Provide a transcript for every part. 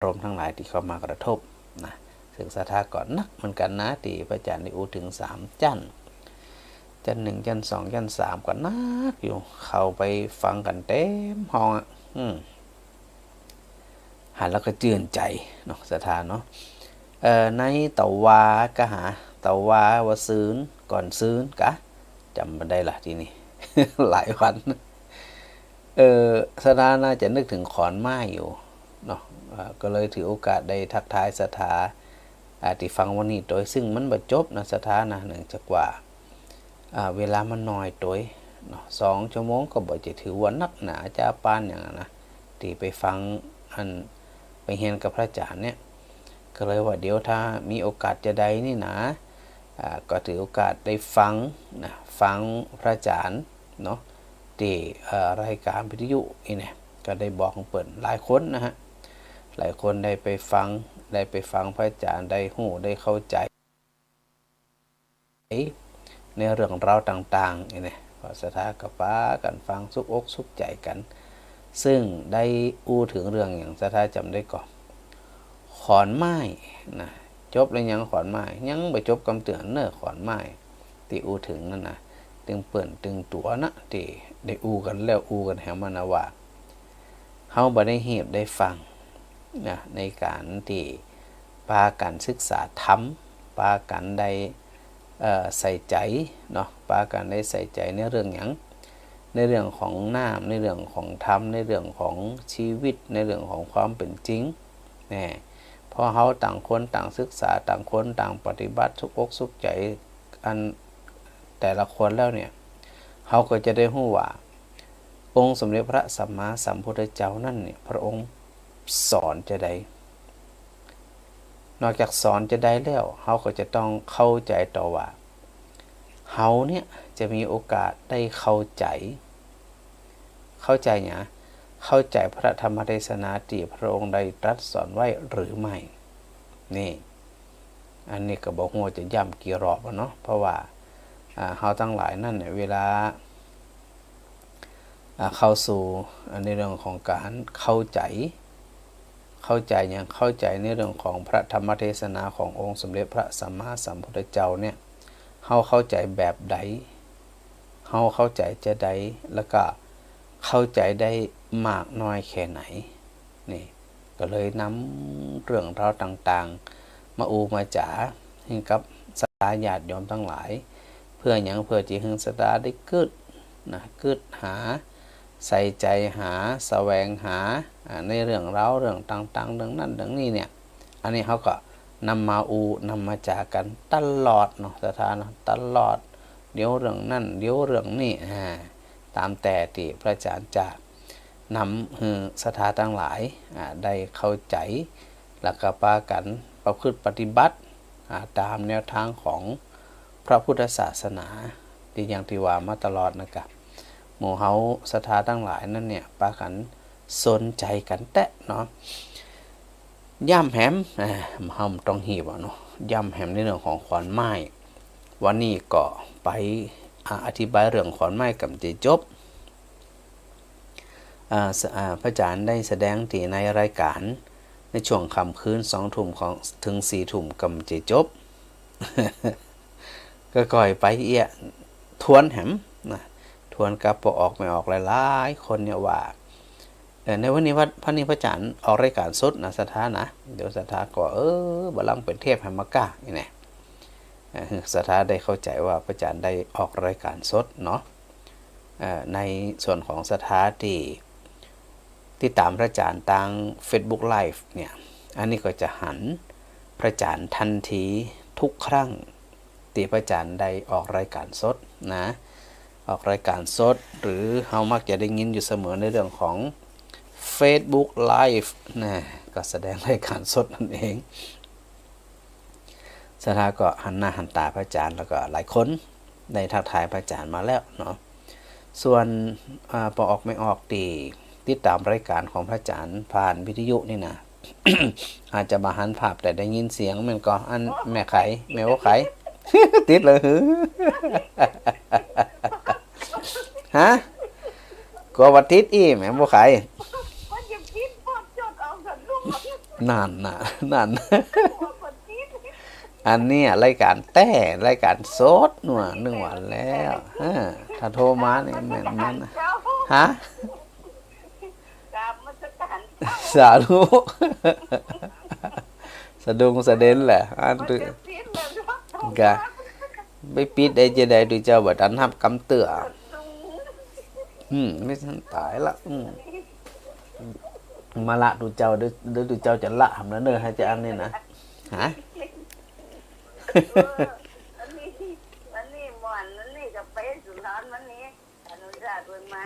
อารมณ์ทั้งหลายที่เข้ามากระทบนะศึกษาทาก่อนนักเหมือนกันนะที่พระอาจารย์ได้อู้ถึง3จัน1จัน2จัน3ก็นักอยู่เข้าไปฟังกันเต็มห้องหันแล้วก็จื่นใจเนาะสถานเนาะในตะวาก็หาตะวาว่าซื้นก่อนซื้นกะจำไม่ได้ละทีนี้ หลายวันสถาน่าจะนึกถึงขอนไม้อยู่เนาะก็เลยถือโอกาสได้ทักทายสถาที่ฟังวันนี้โดยซึ่งมันบ่จบนะสถานะเนื่องจากว่าเวลามันน้อยตัวเนาะ2 ชั่วโมงก็บ่จะถือว่านักหนาจ้าปานอย่างนั้นนะที่ไปฟังอันไปเรียนกับพระอาจารย์เนี่ยก็เลยว่าเดี๋ยวถ้ามีโอกาสจะใดนี่นะก็ถือโอกาสได้ฟังนะฟังพระอาจารย์เนาะที่รายการวิทยุนี่ก็ได้บอกเปิดหลายคนนะฮะหลายคนได้ไปฟังพระอาจารย์ได้หู้ได้เข้าใจในเรื่องราวต่างๆนี่พอสถากับฟ้ากันฟังสุกอกสุกใจกันซึ่งได้อู้ถึงเรื่องอย่างสถาจำได้ก่อนขอนไม้นะจบแล้วยังขอนไม้ยังไปจบคำเตือนเนอขอนไม้ที่อู้ถึงนั่นนะตึงเปิ่นตึงตัวนะที่ได้อู้กันแล้วอู้กันแหมมันว่าเฮาบ่ได้เหีบได้ฟังนะในการที่ปากันศึกษาธรรมปากันได้ใส่ใจเนาะปากันได้ใส่ใจในเรื่องหยังในเรื่องของน้ำในเรื่องของธรรมในเรื่องของชีวิตในเรื่องของความเป็นจริงนี่พอเฮาต่างคนต่างศึกษาต่างคนต่างปฏิบัติสุกอกสุขใจอันแต่ละคนแล้วเนี่ยเฮาก็จะได้รู้ว่าองค์สมเด็จพระสัมมาสัมพุทธเจ้านั่นเนี่ยพระองค์สอนจะได้นอกจากสอนจะได้แล้วเฮาก็จะต้องเข้าใจต่อว่าเฮาเนี่ยจะมีโอกาสได้เข้าใจเนี่ยเข้าใจพระธรรมเทศนาที่พระองค์ได้ตรัสสอนไว้หรือไม่นี่อันนี้ก็บอกว่าจะย้ำกี่รอบเนาะเพราะว่าเฮาทั้งหลายนั่นเนี่ยเวลาเข้าสู่ในเรื่องของการเข้าใจอย่างเข้าใจในเรื่องของพระธรรมเทศนาขององค์สมเด็จพระสัมมาสัมพุทธเจ้าเนี่ยเฮาเข้าใจแบบใดเฮาเข้าใจจะใดแล้วก็เข้าใจได้มากน้อยแค่ไหนนี่ก็เลยนำเรื่องราวต่างๆมาอูมาจ๋าให้กับศรัทธาญาติโยมทั้งหลายเพื่อหยังเพื่อที่ให้ศรัทธาได้กึดหาใส่ใจหาแสวงหาในเรื่องราวเรื่องต่างๆเรื่องนั้นเรื่องนี้เนี่ยอันนี้เขาก็นำมาจากันตลอดเนาะสถานะตลอดเดี๋ยวเรื่องนั่นเดี๋ยวเรื่องนี้ตามแต่ที่พระอาจารย์จะนำศรัทธาทั้งหลายได้เข้าใจแล้วก็ปากันประพฤติปฏิบัติตามแนวทางของพระพุทธศาสนาที่อย่างที่ว่ามาตลอดนะครับหมู่เฮาศรัทธาทั้งหลายนั่นเนี่ยปากันสนใจกันแตะเนาะย่ำแหมเฮาต้องหีบเนาะย่ำแหมในเรื่องของขอนไม้วันนี้ก็ไปอธิบายเรื่องขอนไม้กับจะจบพระอาจารย์ได้แสดงที่ในรายการในช่วงค่ำคืน2 ทุ่มของถึง4 ทุ่มกับจะจบ ก็ก่อยไปทวนแหมนะทวนกับพอออกไม่ออกหลายๆคนเนี่ยว่าในวันนี้พระอาจารย์ออกรายการสดนะสถานะเดี๋ยวสถาก็บัลลังก์เป็นเทพแห่งมกะนี่แหละสถาได้เข้าใจว่าพระอาจารย์ได้ออกรายการสดเนาะในส่วนของสถาที่ตามพระอาจารย์ทาง Facebook Live เนี่ยอันนี้ก็จะหันพระอาจารย์ทันทีทุกครั้งที่พระอาจารย์ได้ออกรายการสดนะออกรายการสดหรือเฮามักจะได้ยินอยู่เสมอในเรื่องของ Facebook Live นะก็แสดงรายการสดนั่นเองสถาก็หันหน้าหันตาพระอาจารย์แล้วก็หลายคนได้ทักทายพระอาจารย์มาแล้วเนาะส่วนพอออกไม่ออกติดตามรายการของพระอาจารย์ผ่านวิทยุนี่นะ อาจจะมาหันภาพแต่ได้ยินเสียงมันก็อันแม่ว่าไข ติดเลยฮะก็ว่าติดแม่ว่าไข นั่นน่ะนั่น อันเนี้ยรายการแต่รายการสดหนัวหนึ่งวันแล้วถ้าโทรมาเนี่ยแม่นมันฮะสาธุสะดุงสะเด็นแหละอันตัวกะไม่ปิดได้จะได้ดูเจ้าบัดอันทับกำเตือไม่ทันตายละมาละดูเจ้าเดี๋ยวดูเจ้าจะละทำแล้วเนอะให้เจ้าอันนี้นะฮะวันนี้หมอนวันนี้กับเป็ดสุนทรวันนี้อนุญาตเป็นไม้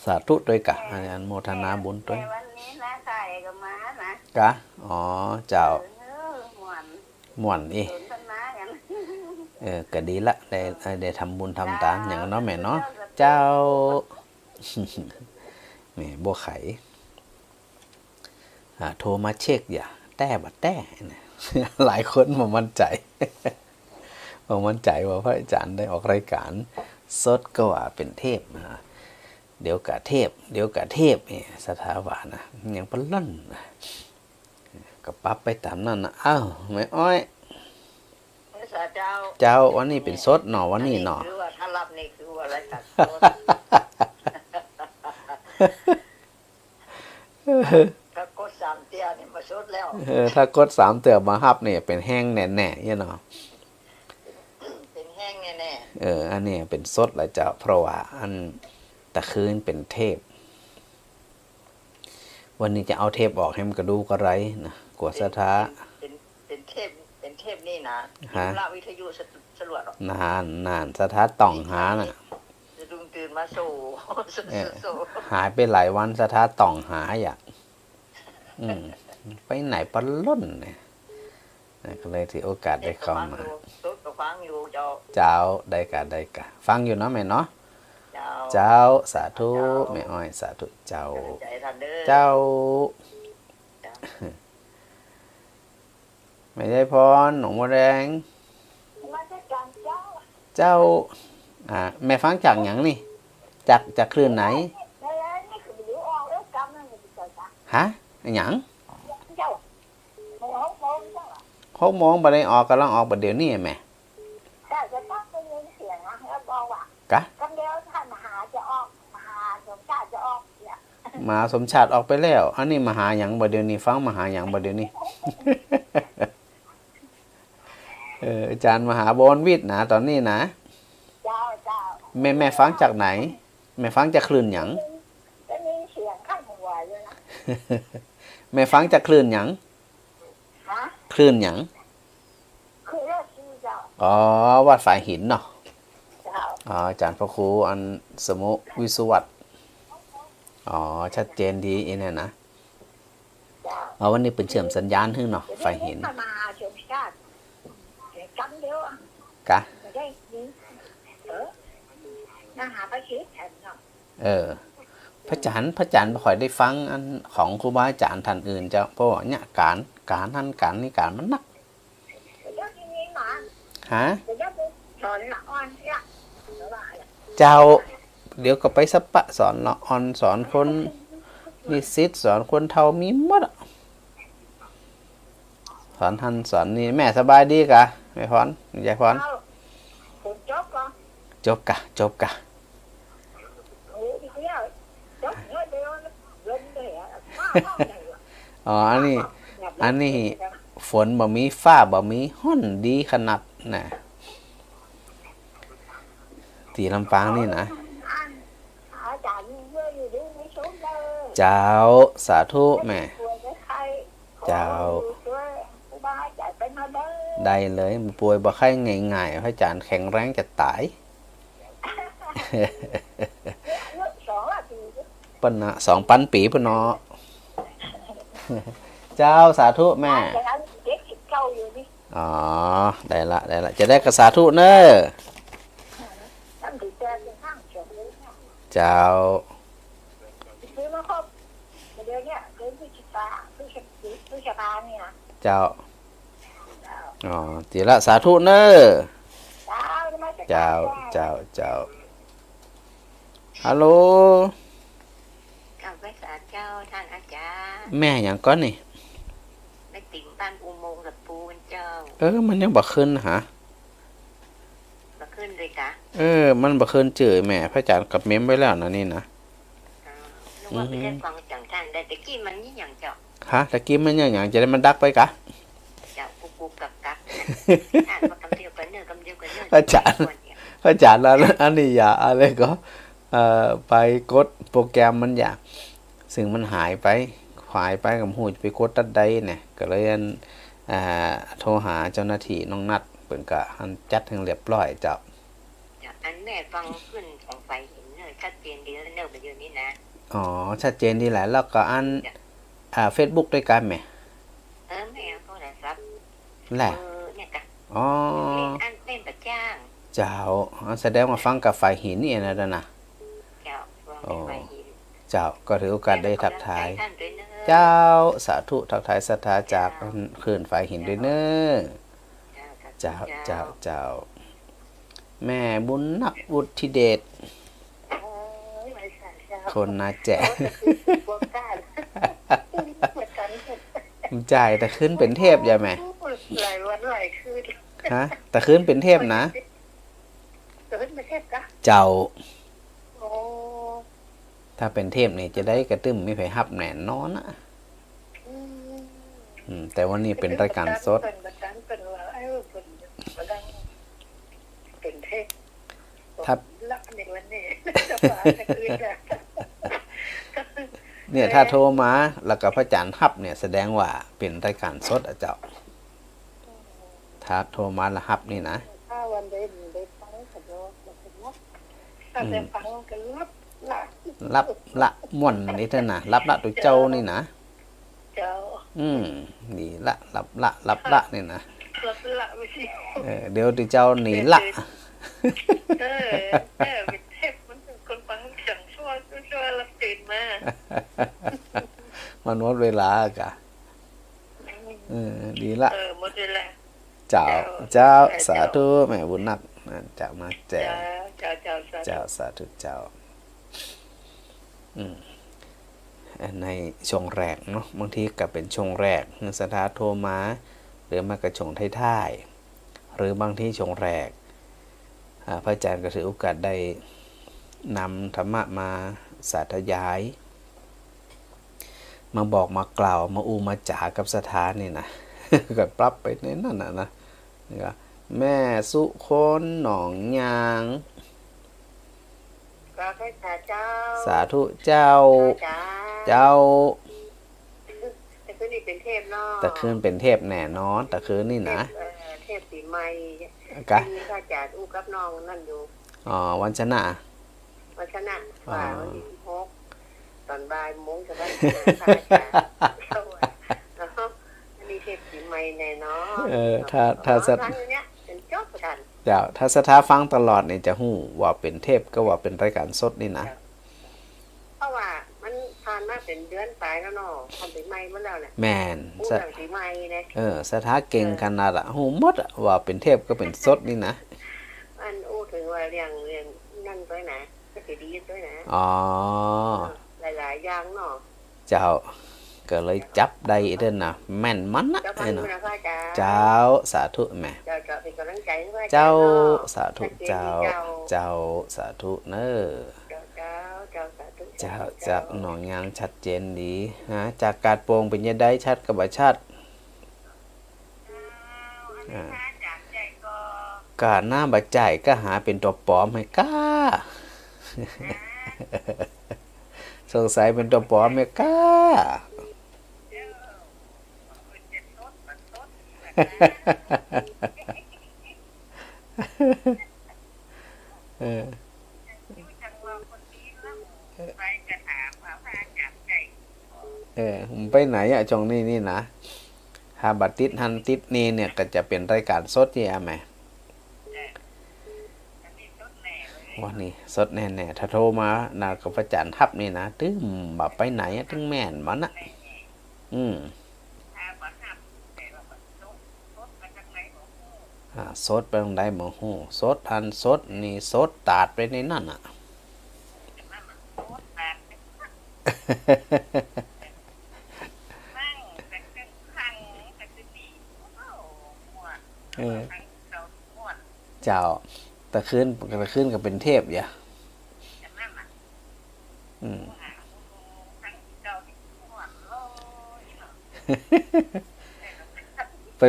สาธุด้วยกะอันโมทนาบุญด้วยวันนี้นะไก่กับม้านะกะอ๋อเจ้าหมวนอีก็ดีละได้ทำบุญทำทานอย่างน้อยแม่เนาะเจ้าแม่บัวไข่โทรมาเช็คอย่าแต่บัดแต่หลายคนมามั่นใจว่าพระอาจารย์ได้ออกรายการสดก็ว่าเป็นเทพเดี๋ยวกะเทพนี่สถาบันนะอย่างปลั่นก็ปั๊บไปตามนั่นนะอ้าวไม่อ้อยเจ้าวันนี้เป็นสดหนอวันนี้หนอคือว่าถ้ารับนี่คือว่าอะไรตัดถ้ากด3 เตียนี่มาสดแล้วถ้ากด3 เตียมาฮับเนี่ยเป็นแห้งแน่ๆเนี่ยเนาะเป็นแห้งแน่อันนี้เป็นสดแล้วเจ้าเพราะว่าอันตะคืนเป็นเทพวันนี้จะเอาเทพออกให้มันกระดูกระไรนะกวดสถาเป็นเทพนี่นะละวิทยุสรวจนานสถาต่องหาน่ะจะดุงตื่นมาสู่หายไปหลายวันสถาต่องหาอยากไปไหนปะล้นเนี่ยก็เลยถือโอกาสได้เข้ามาเจ้าได้กะฟังอยู่เนาะแม่เนาะเจ้าสาธุแม่อ้อยสาธุเจ้าไม่ได้พรหนองบัวแดงเจ้าแม่ฟังจากหยังนี่จากคลื่นไหนฮะหยัง6 โมงบ่ได้ออกกำลังออกบัดเดี๋ยวนี้แม่กะมาสมชาติออกไปแล้วอันนี้มาหาหยังบ่เดี๋ยวนี้ฟังมาหาหยังบ่เดี๋ยวนี้อาจารย์มหาบรวิทย์นะตอนนี้นะแม่ฟังจากไหนแม่ฟังจากคลื่นหยังแม่ฟังจากคลื่นหยังคลื่นหยังอ๋อวัดฝ่ายหินเนาะอาจารย์พระครูอันสมุวิสุวัตชัดเจนดีเนี่ยนะวันนี้เป็นเชื่อมสัญญาณขึ้นเนาะฝ่ายหินกะพระอาจารย์บ่ค่อยได้ฟังอันของครูบาอาจารย์ท่านอื่นเจ้าเพราะว่าเนี่ยการท่านการนี่การมันนักฮะเจ้าเดี๋ยวก็ไปสปะสอนละอ่อนสอนคนมีศิษย์สอนคนเฒ่ามีหมดสอนท่านสอนนี่แม่สบายดีกะแม่พรยายพรจบกะอันนี้ฝนบ่มีฟ้าบ่มีฮ้อนดีขนาดน่ะที่ลำปางนี่นะเจ้าสาธุแม่เจ้าได้เลยป่วยบ่ไข้ง่ายๆพระอาจารย์แข็งแรงจะตายปันนะ2,000 ปีปุ่นเนาะเจ้าสาธุแม่ได้ละจะได้กระสาธุเนอะเจ้าเจ้าตีละสาธุเนอะเจ้าฮัลโหล ไม่สาเจ้าท่านอาจารย์ แม่หยังก้อนนี่ ไม่ติ่งบ้านอุโมงค์กับปูนเจ้า มันยังบ่ขึ้นหา มาขึ้นเลยกะ มันบ่ขึ้นเจอแม่พระอาจารย์กับเม้มไว้แล้วนะนี่นะ นึกว่าไม่ได้ฟังจังท่านแต่ตะกี้มันนี่อย่างเจ้า ฮะตะกี้มันยังหยังจะได้มันดักไปกะ เจ้ากุกกุกกักกักอ่านมากำเดียวกันเนื้อกำเดียวกันเนื้อ อาจารย์ พระอาจารย์แล้วอันนี้อย่าอะไรก็ไปกดโปรแกรมมันอยากซึ่งมันหายไปกับหูจะไปกดตัดใดเนี่ยก็เลยโทรหาเจ้าหน้าที่น้องนัดเพิ่นก็หันจัดให้เรียบร้อยเจ้า อันแม่ฟังขึ้นของไฟเห็นเนื้อชัดเจนดีแล้วเนื้อไปเดี๋ยวนี้นะ อ๋อชัดเจนดีแหละแล้วก็Facebook ด้วยกันแหม แม่ก็ได้รับ แหละ เนี่ยกะ อ๋อ อันเป็นประจ้าง เจ้าแสดงว่าฟังกับฝ่ายหินนี่นะนะ เจ้าฟังเป็นไฟหิน เจ้าก็ถือโอกาสได้ทักทาย ท่านด้วยเนื้อ เจ้าสาธุทักทายศรัทธาจากคืนฝ่ายหินด้วยเนอเจ้า แม่บุญนักวุฒิเดช ไม่สาเจ้า คนนาแจ พวกก้านเหมือนกัน จ่ายแต่ขึ้นเป็นเทพอย่าแม่ หลายวันหลายคืน ฮะแต่ขึ้นเป็นเทพนะ เกิดไม่เทพกะ เจ้า โอ้ ถ้าเป็นเทพนี่จะได้กระตึ้มไม่ไผฮับแหน่นอนนะแต่ว่านี่เป็นรายการสด เป็นว่าไอ้เป็นเป็นเทพ ถ้า ละในวันนี้จะมาจะคืนนะ เนี่ยถ้าโทรมาแล้วก็พระอาจารย์ฮับเนี่ยแสดงว่าเป็นรายการสดอ่ะเจ้า ถ้าโทรมาแล้วฮับนี่นะ ถ้าวันได้ฟังก็จะเป็นรับถ้าได้ฟังก็รับละ รับละม่วนนี่เถอะนะรับละตัวเจ้านี่นะ เจ้า ดีละรับละนี่นะ รับละไม่ใช่ เดี๋ยวตัวเจ้าหนีละ เป็นเทพมันเป็นคนฟังจังชั่วรับตื่นมา มันหมดเวลากะดีละ หมดเวลา เจ้าสาธุแม่บุญนักจะมาแจก เจ้า สาธุเจ้าในช่วงแรกเนาะบางทีก็เป็นช่วงแรกสถาโทรมาหรือมากระช่วงท้ายๆหรือบางที่ช่วงแรกพระอาจารย์ก็ถือโอกาสได้นำธรรมะมาสาธยาย มาบอกมากล่าวมามาจากับสถานนี่นะ ก็ปรับไปในนั่นนะนี่ก็แม่สุคนหนองยาง ก็ให้เจ้า สาธุเจ้า เจ้า แต่คืนนี้เป็นเทพเนาะ แต่คืนเป็นเทพแน่นอนแต่คืนนี่นะ เทพปีใหม่ กะ มีข้าจัดอู้กับน้องนั่นอยู่ วันชนะ วันชนะว่าวันที่16ตอนบ่ายโมงจะได้ข้าจัดอันนี้เทพปีใหม่แน่นอน ถ้าส ถานเนี้ยเป็นจบกัน เจ้าถ้าสถาฟังตลอดนี่จะหู้ว่าเป็นเทพก็ว่าเป็นรายการสดนี่นะ เพราะว่ามันผ่านมาเป็นเดือนไปแล้วเนาะทำปีใหม่มาแล้วเนี่ย แมน อู้เรื่องปีใหม่เนี่ย สถาเก่งขนาดอะหูหมดอะว่าเป็นเทพก็เป็นสดนี่นะ มันอู้ถึงว่าเรื่องนั่นด้วยนะก็จะดีด้วยนะ อ๋อ หลายๆอย่างเนาะ เจ้าก็เลยจับได้เด้อนะแม่นมันนะ เจ้าฟังดูนะพ่อจ๋า เจ้าสาธุแม่ เจ้าเป็นกำลังใจให้พ่อ เจ้า เนาะ สาธุเจ้าสาธุเนอ สาธุ เจ้าจากหนองยางชัดเจนดีนะจากกาดโปงเป็นยังได้ชัดกับบ่ชัด จากใจก็ กาหน้าบัดใจายก็หาเป็นตัวปลอมให้กล้า สงสัยเป็นตัวปลอมให้กล้า จังว่าคนนี้แล้วไปกระถามว่าพาจากใจ ผมไปไหนอะจงนี่นะถ้าบัดติดหันติดนี่เนี่ยก็จะเป็นรายการสดที่ไหมวันนี้สดแน่ๆถ้าโทรมานากับพระจันทร์ทับนี่นะตึ้มแบบไปไหนอะตึ้งแม่นมันอะสดไปตรงใดบ่ฮู้สดอันสดนี่สดตาดไปในนั่นอ่ะ นั่งแต่ขึ้นข้างแต่ขึ้นดีโอ้โหม่วน เออ ทั้งเราม่วน เจ้าตะคืนก็เป็นเทพอย่า แต่นั่นน่ะ อืม ว่าโอ้โหทั้งเราที่ม่วนเลยเนาะ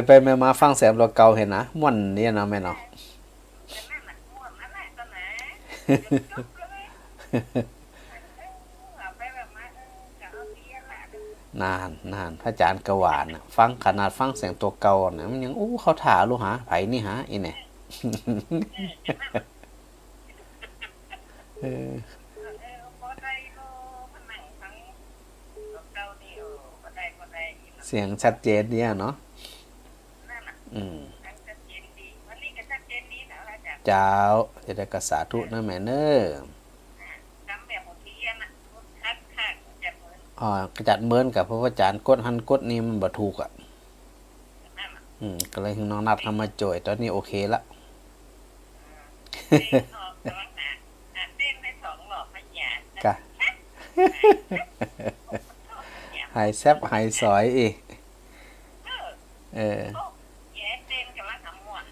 ไปมาฟังแสมเราเก่าเห็นนะม่วนเนี่ยนะแม่เนาะ แต่นั่นน่ะม่วนนั่นแหละตอนไหนจุ๊บเลยเอาไปแบบมาจะเอาเบียร์ละ นานพระอาจารย์กวานน่ะฟังขนาดฟังเสียงตัวเก่าน่ะมันยังอู้เขาถ่าลูกหาไผนี่หาอีเนี่ย เออ พอได้ก็มันหนังทั้งเก่านี่พอได้เสียงชัดเจนเนี่ยเนาะ นั่นน่ะ อืม ทั้งชัดเจนดีวันนี้ก็ชัดเจนดีนะอาจารย์ เจ้าจะได้กระสาธุนะแม่เนอ จำแบบบางทีน่ะคัดคักจะเหมือน อ๋อกระจัดเมินกับพระอาจารย์กดหันกดนี่มันบ่ถูกอ่ะ นั่นน่ะ ก็เลยน้องนัดทำมาโจยตอนนี้โอเคละ เต้นออกสองหาเต้นได้สองหลอกพยาน กะหายแซบหายสอยอีกเออ แย่เต้นกับมาทำหมวน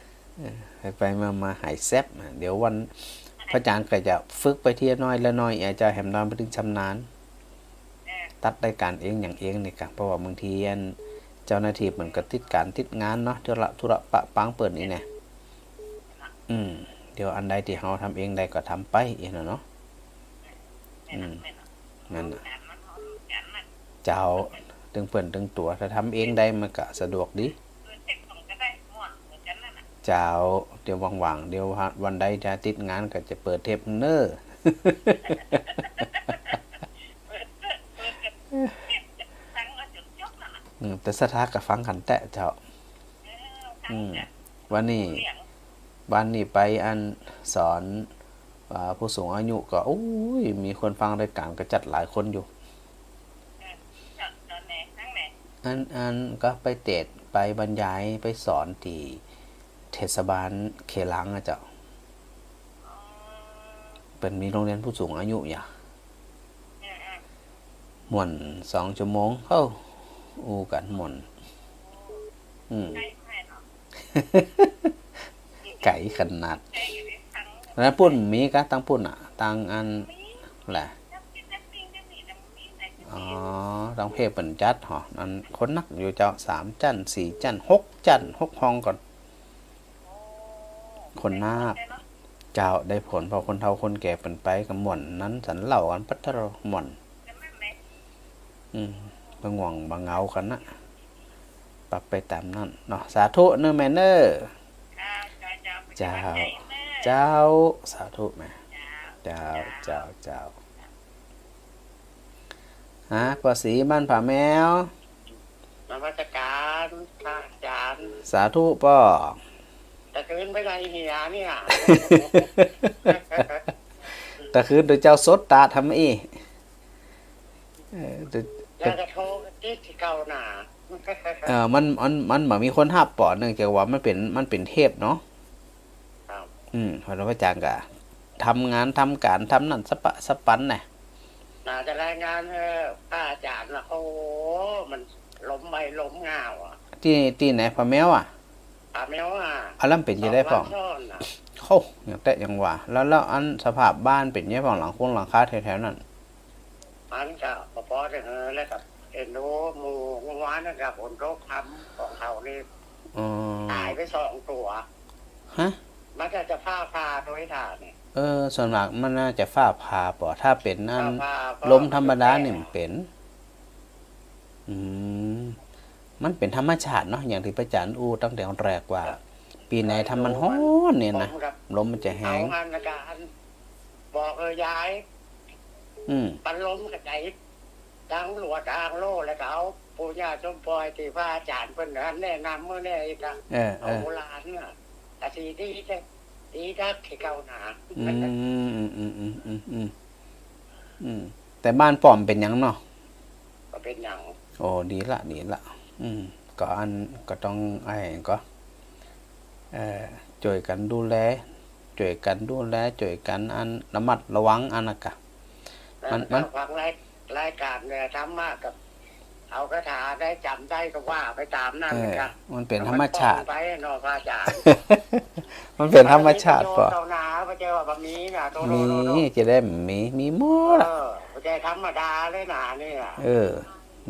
ไปมาหายแซบน่ะเดี๋ยววันพระอาจารย์ก็จะฝึกไปทีละน้อยละน้อยอาจจะแหมนอนไปถึงชำนาญตัดได้การเองอย่างเองนี่ค่ะเพราะว่าบางทีเจ้าหน้าที่เหมือนกับติดการติดงานเนาะธุระปะปังเปิดนี่เนี่ยเดี๋ยวอันใดที่เราทำเองได้ก็ทำไปเองเนาะนั่นน่ะเจ้าตึงเปิ่นตึงตัวถ้าทำเองได้มันก็สะดวกดีเจ้าเดี๋ยวว่างๆเดี๋ยววันใดจะติดงานก็จะเปิดเทปเนอร์ แต่สถากับฟังขันแตะเจ้าวันนี้ไปอันสอนผู้สูงอายุก็โอ้ยมีคนฟังรายการก็จัดหลายคนอยู่อันก็ไปเตะไปบรรยายไปสอนที่เทศบาลเขลังอะเจ้าเป็นมีโรงเรียนผู้สูงอายุอย่าม่วน2 ชั่วโมงเข้าอูกันม่วนไก่ขนาดแล้วปุ่นมีกะตั้งปุ่นอ่ะตั้งอันแหละอ๋อต้องเพศเป็นจัดหรออันคนนักอยู่เจ้า3 จัน 4 จัน 6 จัน 6 ห้องก่อนคนนาบเจ้าได้ผลพอคนเฒ่าคนแก่เป็นไปกับหม่อนนั้นสันเหล่ากันปัตตรหม่อนบางหวังบางเงากันนะปรับไปตามนั้นเนาะสาธุเนอแม่เนอเจ้าสาธุแม่เจ้าปอสีบ้านผาแมวน มัสการพระอาจารย์ สาธุป่อ แต่คืนไปไหนเหียเนี่ย แต่คือโดยเจ้าสดตาทำอีแล้วก็โทรที่เก่าหนา มันบ่มีคนหับปอเนื่องจากว่ามันเป็นเทพเนาะพระอาจารย์ก็ทำงานทำการทำนั่นสปันน่ะ น่าจะรายงานพระอาจารย์นะโอ้มันล้มไปล้มงาวอ่ะ ที่ไหนพะแมวอ่ะ พระแมวอ่ะ อันนั้นเป็นยังได้พ่อเข้าอย่างแต่ยังว่าแล้วอันสภาพบ้านเป็นยังพ่อหลังคาแถวๆนั้น มันก็พอถึงแล้วกับเอ็นดูหมู่วานนะครับผลโรคทำของเขานี่ตายไป2 ตัวฮะมันก็จะพาโดยถ่านเนี่ย ส่วนมากมันน่าจะฟ้าผ่าป่อถ้าเป็นนั่นลมธรรมดาเนี่ยมันเป็นมันเป็นธรรมชาติเนาะอย่างที่พระอาจารย์อู้ตั้งแต่แรกว่า ปีไหนทำมันฮ้อนเนี่ยนะลมมันจะแห้ง เอางานการบอกย้ายปันลมกระจายดังหลวดอ่างโลแล้วก็เอาปู่ย่าชมพลอยที่พระอาจารย์เพิ่นแนะนำเมื่อแน่อีกอ่ะเอาโบราณน่ะแต่สีดีทักที่เก่าหนาแต่บ้านป้อมเป็นหยังเนาะ ก็เป็นหยังโอ้ดีละก็ก็ต้องก็ช่วยกันดูแลช่วยกันระมัดระวังอันน่ะกะมันฟังไร รายการเนี่ยทำมากกับเอาคาถาได้จำได้ก็ว่าไปตามนั่นนะครับ มันเป็นธรรมชาติ ไปนอกพระอาจารย์ มันเป็นธรรมชาติ ป ป่ะ เจ้านาพระเจ้าว่าบะหมี่นะโตโต มีจะได้มีหมด พระเจ้าธรรมดาเลยนะนี่นะ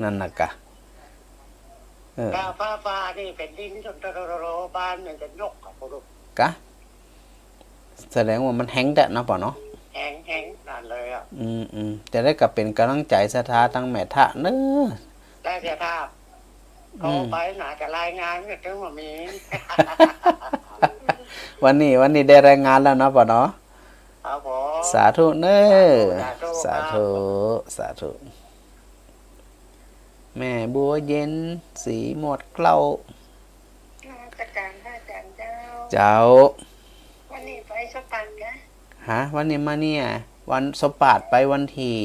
นั่นน่ะกะกาฟ้านี่เป็นดินจนโตบ้านเนี่ยจะยกกับพวก กะแสดงว่ามันแห้งแต่นะป่ะเนาะ แห้งนั่นเลยอ่ะ จะได้กับเป็นกำลังใจศรัทธาตั้งแม่ทะเนอะ ได้เสียท่าเขาไปหนาจะรายงานก็ถึงว่ามี วันนี้ได้รายงานแล้วเนาะป่ะเนาะ ครับผม สาธุเนอะสาธุแม่บัวเย็นสีหมดเกล้าน มัสการพระอาจารย์เจ้า เจ้า วันนี้ไปสปันนะ วันนี้มาเนี่ยวันสปาดไปวันที่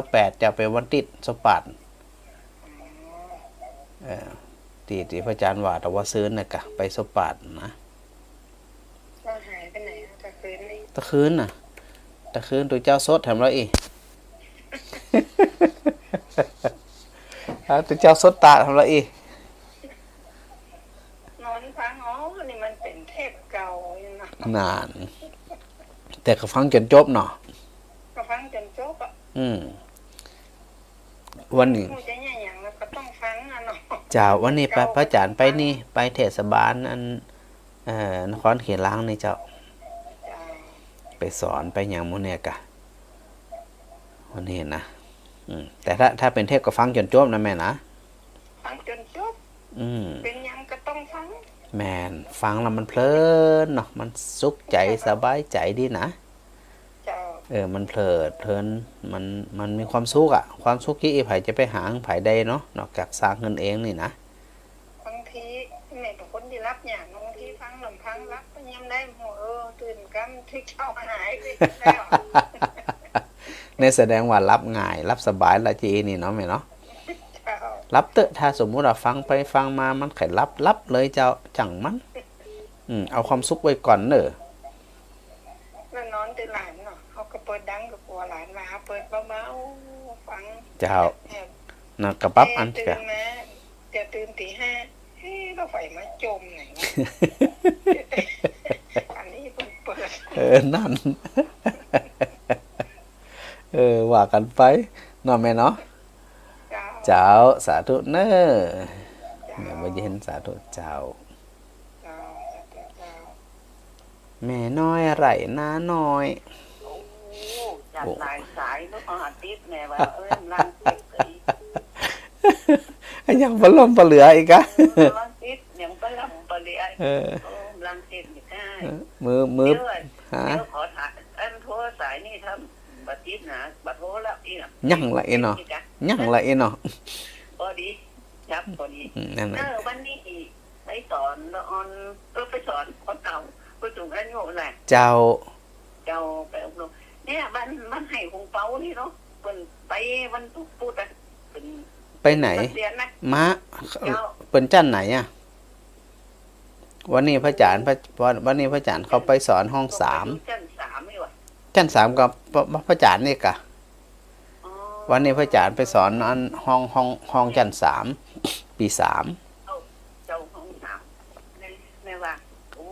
28จะไปวันติดสปาดที่พระอาจารย์ว่าแต่ว่าซื้อน่ะกะไปสปาดนะ เราหายไปไหนตะคืนนี้ ตะคืนตัวเจ้าสดทำแล้วอี ตัวเจ้าสดตาทำแล้วอี นอนพังนี่มันเป็นเทพเก่าอยู่นะ นาน แต่ก็ฟังจนจบเนาะ ก็ฟังจนจบอ่ะ วันนี้ ผู้จะอย่างแล้วก็ต้องฟังอ่ะเนาะ เจ้าวันนี้ไปพระอาจารย์ไปนี่ไปเทศบาลนครเขตล้างนี่เจ้าไปสอนไปอย่างโมเนี่ยกะวันนี้นะแต่ถ้าเป็นเทพก็ฟังจนจบนะแม่นะ ฟังจนจบเป็นยังก็ต้องฟัง แม่นฟังแล้วมันเพลินเนาะมันสุขใจสบายใจดีนะ มันเพลินมันมีความสุขอะความสุขที่ไผจะไปหาไผได้เนาะนอกจากสร้างเงินเองนี่นะ บางทีแม่เป็นคนที่รับอย่างบางทีฟังลำพังรับก็ยังได้หัวตื่นกันที่เข้าหายไปแล้ว ในแสดงว่ารับง่ายรับสบายละจีนี่เนาะแม่เนาะรับเตอะถ้าสมมุติว่าฟังไปฟังมามันไขรับเลยเจ้าจังมันเอาความสุขไว้ก่อนเนอะ แล้วนอนตื่นหลานเนาะเขาก็เปิดดังกับกลัวหลานมาเปิดเบาๆฟัง เจ้านะกระปั๊บอัน ตื่ กะ นมาจะตื่นตีห้าเราไฟมาจมไหนอันนี้เปิด นั่น ว่ากันไปเนาะแม่เนาะเจ้าสาธุเนอะแม่บ่เย็นสาธุเจ้าแม่น้อยไหลน้าน้อย จัดหลายสายแล้วก็อาทิตย์แม่ว่าลังติดยังปลอมปลเหลืออีกอะลังติดยังปลอมปลเหลือลังติดอยู่ได้มือเดี๋ยวขอถ่ายโทรสายนี่ทำบัตรติดนะบัตรโทรแล้วอีกยังละเนาะพอดีครับพอดีวันนี้ไปสอนไปสอนคนเก่าผู้สูงอายุแหละเจ้าไปอบรมเนี่ยมันให้คงเป้านี่เนาะไปวันทุกพูดไปไหนมาเป็นจันไหนอ่ะวันนี้พระอาจารย์เขาไปสอนห้อง3จัน3กับพระอาจารย์นี่กะวันนี้พระอาจารย์ไปสอนอันห้องจัน3 ปี 3เจ้าห้อง3ในว่าโอ้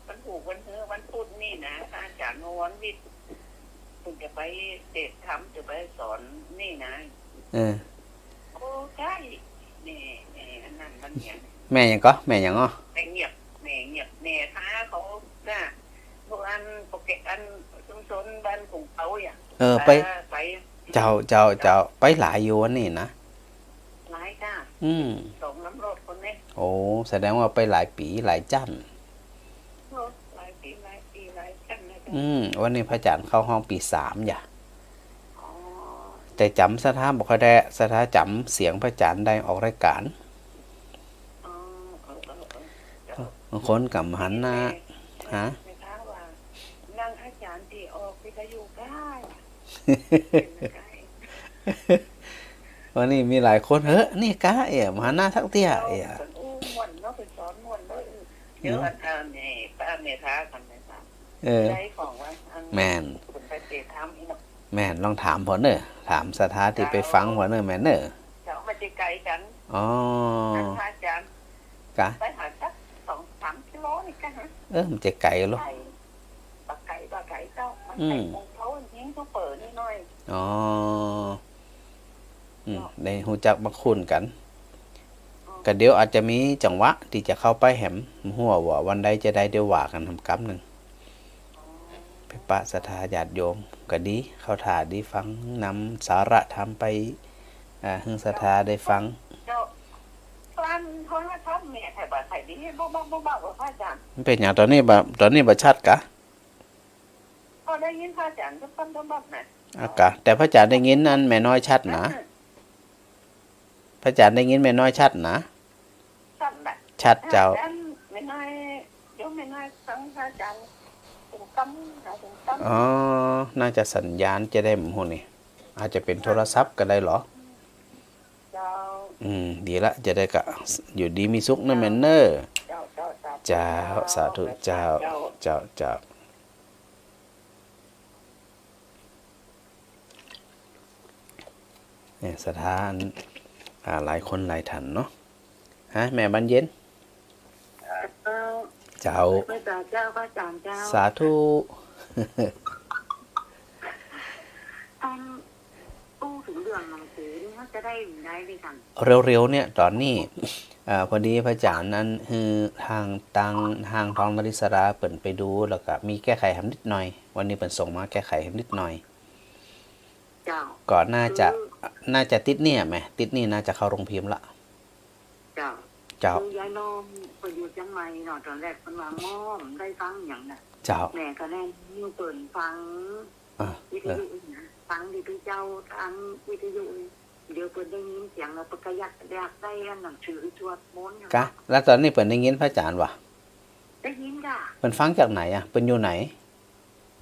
วันผูกวันเฮือวันพุธนี่นะอาจารย์วันวิทย์คุณจะไปเด็ดทำจะไปสอนนี่นะโอ้ใช่นี่นั่นมันเนี่ยแม่ยังก็แม่ยังอ๋อแม่เงียบท้าเขาพวกอันโปเกตอันชุมบ้านของเขาอย่างไปเจ้าไปหลายอยู่วันนี้นะหลายจ้าสมน้ำรถคนนี้โอ้แสดงว่าไปหลายปีหลายจันหลายปีหลายจันวันนี้พระอาจารย์เข้าห้องปี 3อย่าแต่จำสถานบอกเขาได้สถานจำเสียงพระอาจารย์ได้ออกรายการบางคนกับหันหน้าฮะนั่งอาจารย์ที่ออกวิทยุได้วันนี้มีหลายคนนี่ก้ามาหันหน้าทักเตี้ยม่วนเนาะไปสอนม่วนเลยเยอะอันนี้ป้าเมธากันไหมครับใช้ของว่าแมนคุณไปเตะทำอีก แม่นลองถามพอเนอะถามสถานที่ไปฟังพอเนอะแม่นเนอะ เจ้ามาจะไกลกัน อ๋อ ท่านพระอาจารย์ กะ ไปหาสัก2-3 กิโลนี่กันฮะ มันจะไกลเหรอ ไก่ปลาไก่เจ้ามันไก่มงเขายิงตัวเปิดนี่หน่อย อ๋อได้ฮู้จักมาคุ้นกันก็เดี๋ยวอาจจะมีจังหวะที่จะเข้าไปแหมหัวว่าวันใดจะได้เดี๋ยวว่ากันทำกำหนึ่งไปปะสถาญาติโยมก็ดีเข้าถ่าดีฟังนำสาระธรรมไปฮึงสถาได้ฟัง เจ้าร้านโทรทัศน์เนี่ยถ่ายบัตรถ่ายดีบ้าว่าพระอาจารย์ มันเป็นอย่างตอนนี้บ่ชัดกะ พอได้ยินพระอาจารย์ทุกคนทุกบัตรนะ อากะแต่พระอาจารย์ได้ยินนั้นแม่น้อยชัดนะพระอาจารย์ได้ยินแม่น้อยชัดนะ สั้นแบบ ชัดเจ้า ไม่น้อยเดี๋ยวไม่น้อยฟังพระอาจารย์ถึงตั้มถึงตั้ม อ๋อน่าจะสัญญาณจะได้หมู่นี่อาจจะเป็นโทรศัพท์ก็ได้เหรอ เจ้า ดีละจะได้กะอยู่ดีมีสุขนะแม่นเนอร์เจ้าสาธุเจ้าเนี่ยสถานหลายคนหลายท่านเนาะฮะแม่บรรเย็นเจ้า พระอาจารย์เจ้าพระอาจารย์เจ้า สาธุ ตู้ถึงเรื่องหนังสือนี่เขาจะได้ดีกัน เร็วๆเนี่ยตอนนี้พอดีพระอาจารย์นั้นคือทางทองนริศราเปิ่นไปดูแล้วก็มีแก้ไขให้นิดหน่อยวันนี้เปิ่นส่งมาแก้ไขให้นิดหน่อย เจ้า ก่อนน่าจะติดเนี่ยไหมติดนี่น่าจะเข้าโรงพิมพ์ละ เจ้า เจ้า คือยายน้องไปอยู่จังไรเนาะตอนแรกคนว่าม่อมได้ฟังอย่างน่ะ เจ้า แม่ก็แน่นิ้วเปิ่นฟังวิทยุนะฟังดีพี่เจ้าทางวิทยุเดี๋ยวเปิ่นได้ยินเสียงเราประยักได้หนังสือชวดมนต์ กะแล้วตอนนี้เปิ่นได้ยินพระอาจารย์วะ ได้ยินค่ะ เปิ่นฟังจากไหนอ่ะเปิ่นอยู่ไหน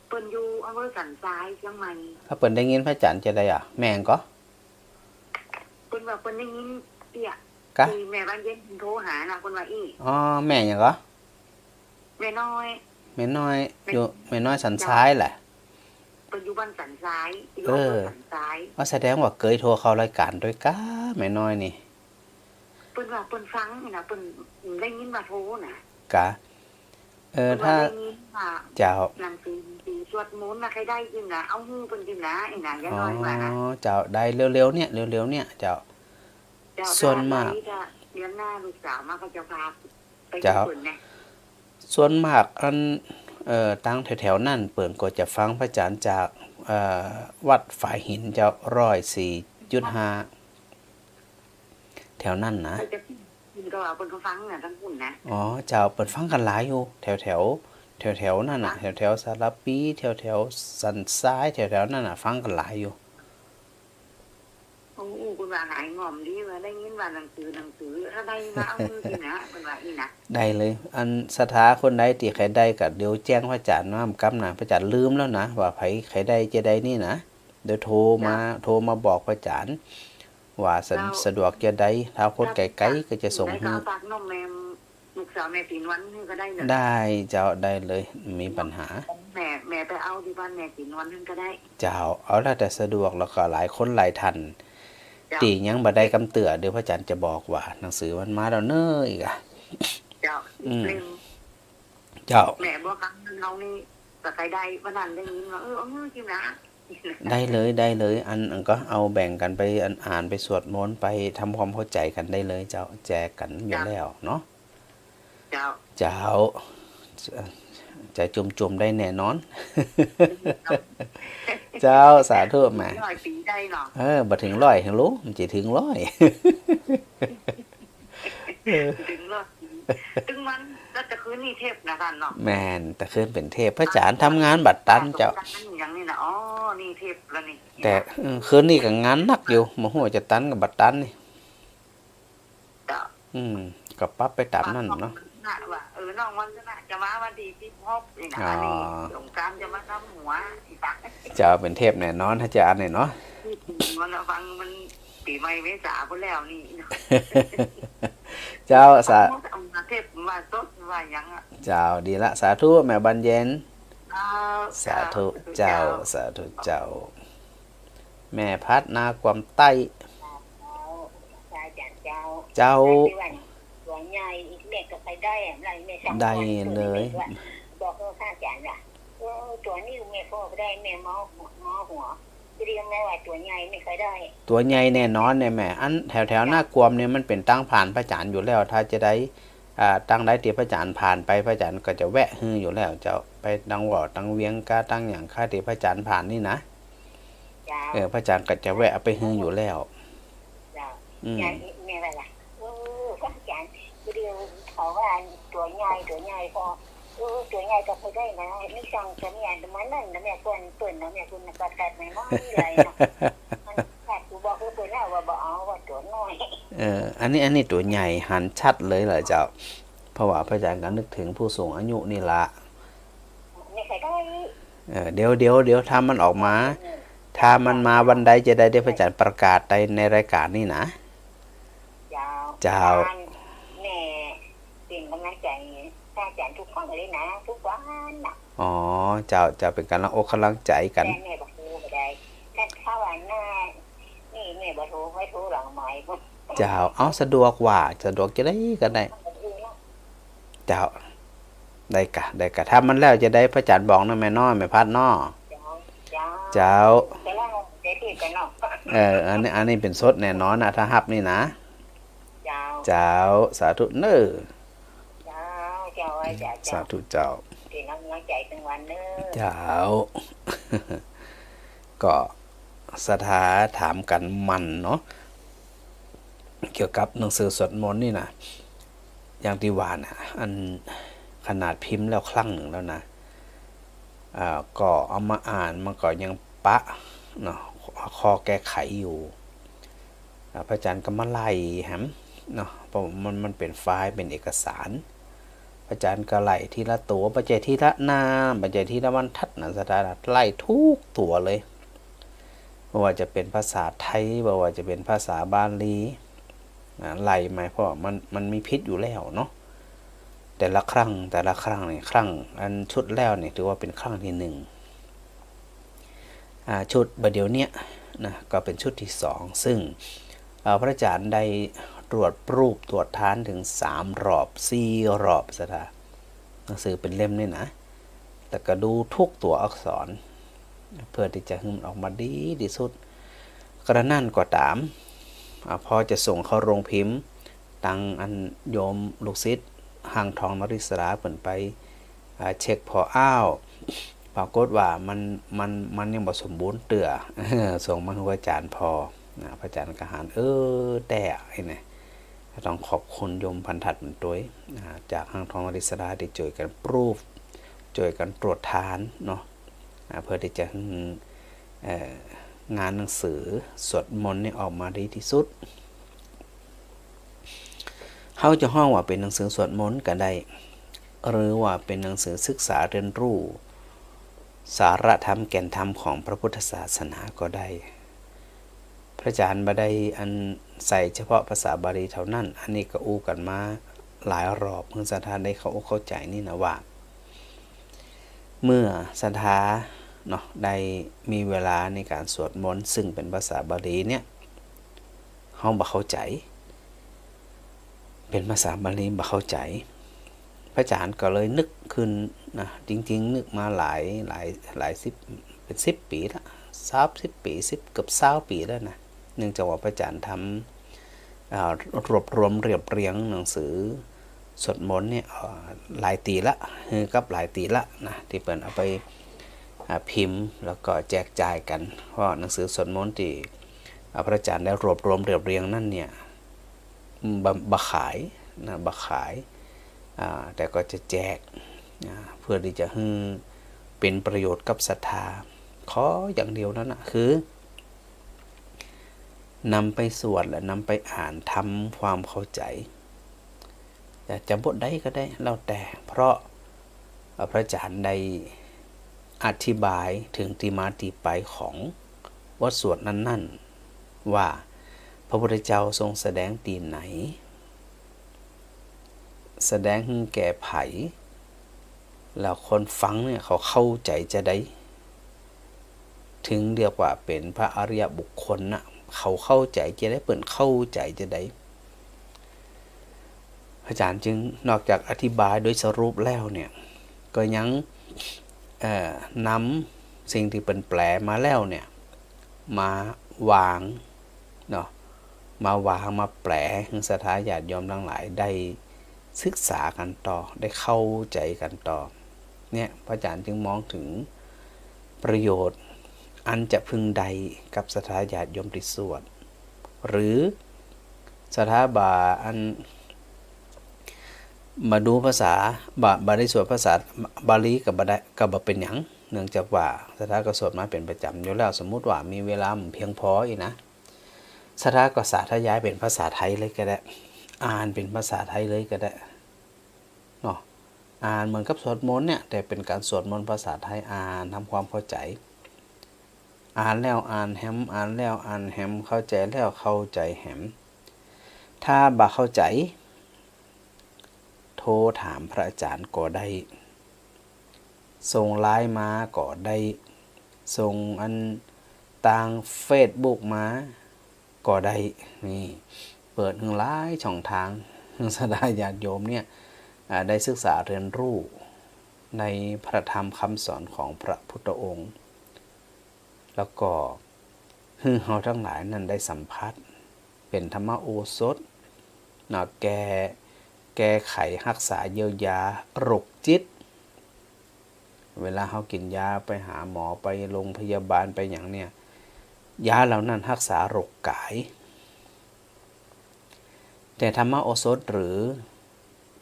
เปิ่นอยู่อำเภอสันทรายเชียงใหม่ ถ้าเปิ่นได้ยินพระอาจารย์จะได้อ่ะแม่งก็ เปิ่นว่าเปิ่นได้ยินเตี้ย กะ ที่แม่บ้านเย็นโทรหานะเปิ่นว่าอี อ๋อแม่งยังก็ แม่น้อย แม่น้อยอยู่แม่น้อยสันซ้ายแหละ เปิ่นอยู่บ้านสันทรายอยู่อำเภอสันทราย ว่าแสดงว่าเคยโทรเข้ารายการด้วยก้าแม่น้อยนี่ เปิ่นว่าเปิ่นฟังนี่นะเปิ่นได้ยินว่าโทรนะ กะถ้า ได้ยินว่า เจ้า หนังสือสวดมนต์นะใครได้ยินนะเอาหูเปิ่นกินนะไอ้น่ะยาย อ๋อ น้อยว่านะ เจ้าได้เร็วๆเนี่ยเร็วๆเนี่ยเจ้า เจ้า ส่วนมาก ถ้เดือนหน้าลูกสาวมาก็จะพาไป เจ้า ญี่ปุ่นนะ ส่วนมากอันตั้งแถวๆนั่นเปิ่นก็จะฟังพระอาจารย์จากวัดฝายหินเจ้า104.5แถวนั่นนะ เขาจะกินก็เอาเปิ่นก็ฟังน่ะทั้งคุณนะ อ๋อเจ้าเปิ่นฟังกันหลายอยู่แถวนั่นน่ะแถวสารปีแถวสันซ้ายแถวนั่นน่ะฟังกันหลายอยู่ โอ้คุณว่าหายงอมดีว่าได้ยินว่าหนังสือถ้าได้มาเอามือกินนะเปิ่นว่าอีนะ ได้เลยอันสถาคนใดที่ใครได้ก็เดี๋ยวแจ้งพระอาจารย์ว่ากำนะพระอาจารย์ลืมแล้วนะว่าใครได้จะได้นี่นะเดี๋ยวโทรมาบอกพระอาจารย์ว่าสะดวกจะได้ถ้าคนไกลๆก็จะส่ง ให้ ให้ ฝากนมแม่ลูกสาวแม่ปีนวันนึงก็ได้เลย ได้เจ้าได้เลยมีปัญหา แม่ไปเอาที่บ้านแม่ปีนวันนึงก็ได้ เจ้าเอาแล้วแต่สะดวกแล้วก็หลายคนหลายทัน เจ้า ตียังบ่ได้กำเตือเดี๋ยวพระอาจารย์จะบอกว่าหนังสือมันมาแล้วเน้ออีกอ่ะ เจ้าเล่ม เจ้า แม่บอกครั้งนึงเรานี่ก็ใครได้วันนั้นได้ยินว่าเอามือกินนะ ได้เลยอันก็เอาแบ่งกันไปอ่านไปสวดมนต์ไปทำความเข้าใจกันได้เลยเจ้าแจกกันอยู่แล้วเนาะ เจ้า เจ้าใจจุ่มๆได้แน่นอน เจ้าสาธุแม่ ร้อยปีได้เนาะ บ่ถึง100ถึงรู้มันสิถึง100 ถึงร้อยถึงมันก็จะคืนนี่เทพนะท่านเนาะ แม่นแต่คืนเป็นเทพพระอาจารย์ทำงานบัดตันเจ้า อย่างนี้นะอ๋อนี่เทพแล้วนี่ แต่คืนนี้ก็งานหนักอยู่บ่ฮู้ว่าจะตันกับบัดตันนี่ เจ้า ก็ปรับไปตามนั้นเนาะ ว่าน้องวันจะมาวันดีที่พบนี่นะอันนี้สงกรานต์จะมาทำหัวอีตัก จะเป็นเทพแน่นอนถ้าจะอ่านเนี่ยเนาะ มันฟังมันปีใหม่เมษาพุ่นแล้วนี่ เจ้าสา เทพว่าสดว่าหยังอ่ะ เจ้าดีละสาธุแม่บรรเย็นสาธุเจ้าสาธุเจ้า แม่พัดนาความใต้ พระอาจารย์เจ้า เจ้า ตัวใหญ่อีกเด็กก็ไปได้อะไรแม่สอง ได้เลย บอกว่าพระอาจารย์อ่ะตัวนี้แม่พ่อได้แม่หมอหัวเรียงแม่ว่าตัวใหญ่ไม่เคยได้ ตัวใหญ่แน่นอนเนี่ยแม่อันแถวหน้ากวมเนี่ยมันเป็นตั้งผ่านพระอาจารย์อยู่แล้ว ถ้าจะได้ตั้งได้ที่พระอาจารย์ผ่านไปพระอาจารย์ก็จะแวะฮืออยู่แล้วจะไปดังว่าตั้งเวียงกาตั้งอย่างค่าที่พระอาจารย์ผ่านนี่นะพระอาจารย์ก็จะแวะไปฮืออยู่แล้วใหญ่แม่อะไรล่ะพระอาจารย์เดียวเขาว่าตัวใหญ่พอตัวใหญ่ก็เคยได้นะไม่สั่งจะไม่อ่านมันนั่นนะแม่คนเปิดนะแม่คุณกัดไม่มากอะไรนะกัดกูบอกเปิดแล้วว่าบอกเอาว่าตัวน้อยอันนี้ตัวใหญ่หันชัดเลยเหรอเจ้าเพราะว่าพระอาจารย์ก็นึกถึงผู้สูงอายุนี่ละไม่เคยได้เดี๋ยวถ้ามันออกมาถ้ามันมาวันใดจะได้พระอาจารย์ประกาศในรายการนี่นะเจ้าแม่เป็นกำลังใจพระอาจารย์ทุกคนเลยนะทุกวันนะอ๋อเจ้าเป็นกำลังอกกำลังใจกันแม่บอกไม่ได้ถ้าข้าวหน้านี่แม่บอกโทรไม่โทรหลังไม้เจ้าเอาสะดวกจะได้ก็ได้เจ้าได้กะถ้ามันแล้วจะได้พระอาจารย์บอกนะแม่น้อยแม่พัดน้อเจ้าอันนี้เป็นสดแน่นอนนะถ้าฮับนี่นะเจ้าสาธุเน้อสาธุเจ้าเจ้าก็สถาถามกันมันเนาะเกี่ยวกับหนังสือสวดมนต์นี่นะอย่างที่ว่านะอันขนาดพิมพ์แล้วครั้งหนึ่งแล้วนะก็เอามาอ่านมันก็ยังปะเนาะข้อแก้ไขอยู่พระอาจารย์ก็มาไล่แฮมเนาะเพราะมันเป็นไฟล์เป็นเอกสารพระอาจารย์ก็ไล่ทีละตัวปัจจัยทีละนามปัจจัยทีละบรรทัดนะสถานะไล่ทุกตัวเลยไม่ว่าจะเป็นภาษาไทยไม่ว่าจะเป็นภาษาบาลีไล่ไหมเพราะมันมีพิษอยู่แล้วเนาะแต่ละครั้งเนี่ยครั้งอันชุดแล้วเนี่ยถือว่าเป็นครั้งที่หนึ่งชุดเดี๋ยวนี้นะก็เป็นชุดที่2ซึ่งพระอาจารย์ได้ตรวจรูปตรวจทานถึง3 รอบ4 รอบสถาหนังสือเป็นเล่มนี่นะแต่ก็ดูทุกตัวอักษรเพื่อที่จะให้มันออกมาดีที่สุดกระนั่นก็ตามพอจะส่งเข้าโรงพิมพ์ตังอันโยมลูกศิษย์ห่างทองนริศราเปิ่นไปเช็คพอปรากฏว่ามันยังบ่สมบูรณ์เตื่อส่งมาให้อาจารย์พอพระอาจารย์กหารแต่ไอ้นี่ต้องขอบคุณโยมพันธัดเหมือนตัวจากห่างทองนริศราที่ช่วยกันปรูฟช่วยกันตรวจทานเนาะเพื่อที่จะงานหนังสือสวดมนต์นี่ออกมาดีที่สุดเขาจะห้องว่าเป็นหนังสือสวดมนต์ก็ได้หรือว่าเป็นหนังสือศึกษาเรียนรู้สาระธรรมแก่นธรรมของพระพุทธศาสนาก็ได้พระอาจารย์บ่ได้อันใส่เฉพาะภาษาบาลีเท่านั้นอันนี้ก็อู้กันมาหลายรอบเมื่อศรัทธาได้เข้าใจนี่นะว่าเมื่อศรัทธาเนาะได้มีเวลาในการสวดมนต์ซึ่งเป็นภาษาบาลีเนี่ยเฮาบ่เข้าใจเป็นภาษาบาลีบ่เข้าใจพระอาจารย์ก็เลยนึกขึ้นนะจริงๆนึกมาหลายสิบเป็น10 ปีละ30 ปี10เกือบ20 ปีแล้วนะเนื่องจากว่าพระอาจารย์ทำรวบรวมเรียบเรียงหนังสือสวดมนต์เนี่ยหลายตีละกับหลายตีละนะที่เปิดเอาไปพิมพ์แล้วก็แจกจ่ายกันเพราะหนังสือสวดมนต์ที่พระอาจารย์ได้รวบรวมเรียบเรียงนั่นเนี่ยบะขายแต่ก็จะแจกเพื่อที่จะให้เป็นประโยชน์กับศรัทธาขออย่างเดียวนั่นนะคือนำไปสวดและนำไปอ่านทำความเข้าใจจะบทใดก็ได้แล้วแต่เพราะพระอาจารย์ได้อธิบายถึงที่มาที่ไปของบทสวดนั้นๆว่าพระพุทธเจ้าทรงแสดงตีไหนแสดงให้แก่ไผแล้วคนฟังเนี่ยเขาเข้าใจจะได้ ถึงเรียกว่าเป็นพระอริยบุคคลนะเขาเข้าใจจะได้เปิ่นเข้าใจจะได้อาจารย์จึงนอกจากอธิบายโดยสรุปแล้วเนี่ยก็ยังนำสิ่งที่เป็นแปลมาแล้วเนี่ยมาวางเนาะมาวางมาแปลให้ศรัทธาญาติโยมทั้งหลายได้ศึกษากันต่อได้เข้าใจกันต่อเนี่ยพระอาจารย์จึงมองถึงประโยชน์อันจะพึงใดกับศรัทธาญาติโยมที่สวดหรือศรัทธาบาอันมาดูภาษาบาลีสวดภาษาบาลีกับบ่เป็นหยังเนื่องจากว่าศรัทธาก็สวดมาเป็นประจำอยู่แล้วสมมุติว่ามีเวลาเพียงพออีกนะศรัทธาก็สาธยายเป็นภาษาไทยเลยก็ได้อ่านเป็นภาษาไทยเลยก็ได้เนาะอ่านเหมือนกับสวดมนต์เนี่ยแต่เป็นการสวดมนต์ภาษาไทยอ่านทำความเข้าใจอ่านแล้วอ่านแฮมอ่านแล้วอ่านแฮมเข้าใจแล้วเข้าใจแฮมถ้าบ่เข้าใจโทรถามพระอาจารย์ก็ได้ส่งไลน์มาก็ได้ส่งอันต่างเฟซบุ๊กมาก็ได้นี่เปิดหนึ่งหลายช่องทางศรัทธาญาติโยมเนี่ยได้ศึกษาเรียนรู้ในพระธรรมคำสอนของพระพุทธองค์แล้วก็ให้เราทั้งหลายนั้นได้สัมผัสเป็นธรรมโอสถนะแก้ไขรักษาเยียวยาโรคจิตเวลาเขากินยาไปหาหมอไปโรงพยาบาลไปอย่างเนี่ยยาเหล่านั้นรักษาโรคกายแต่ธรรมโอสถหรือ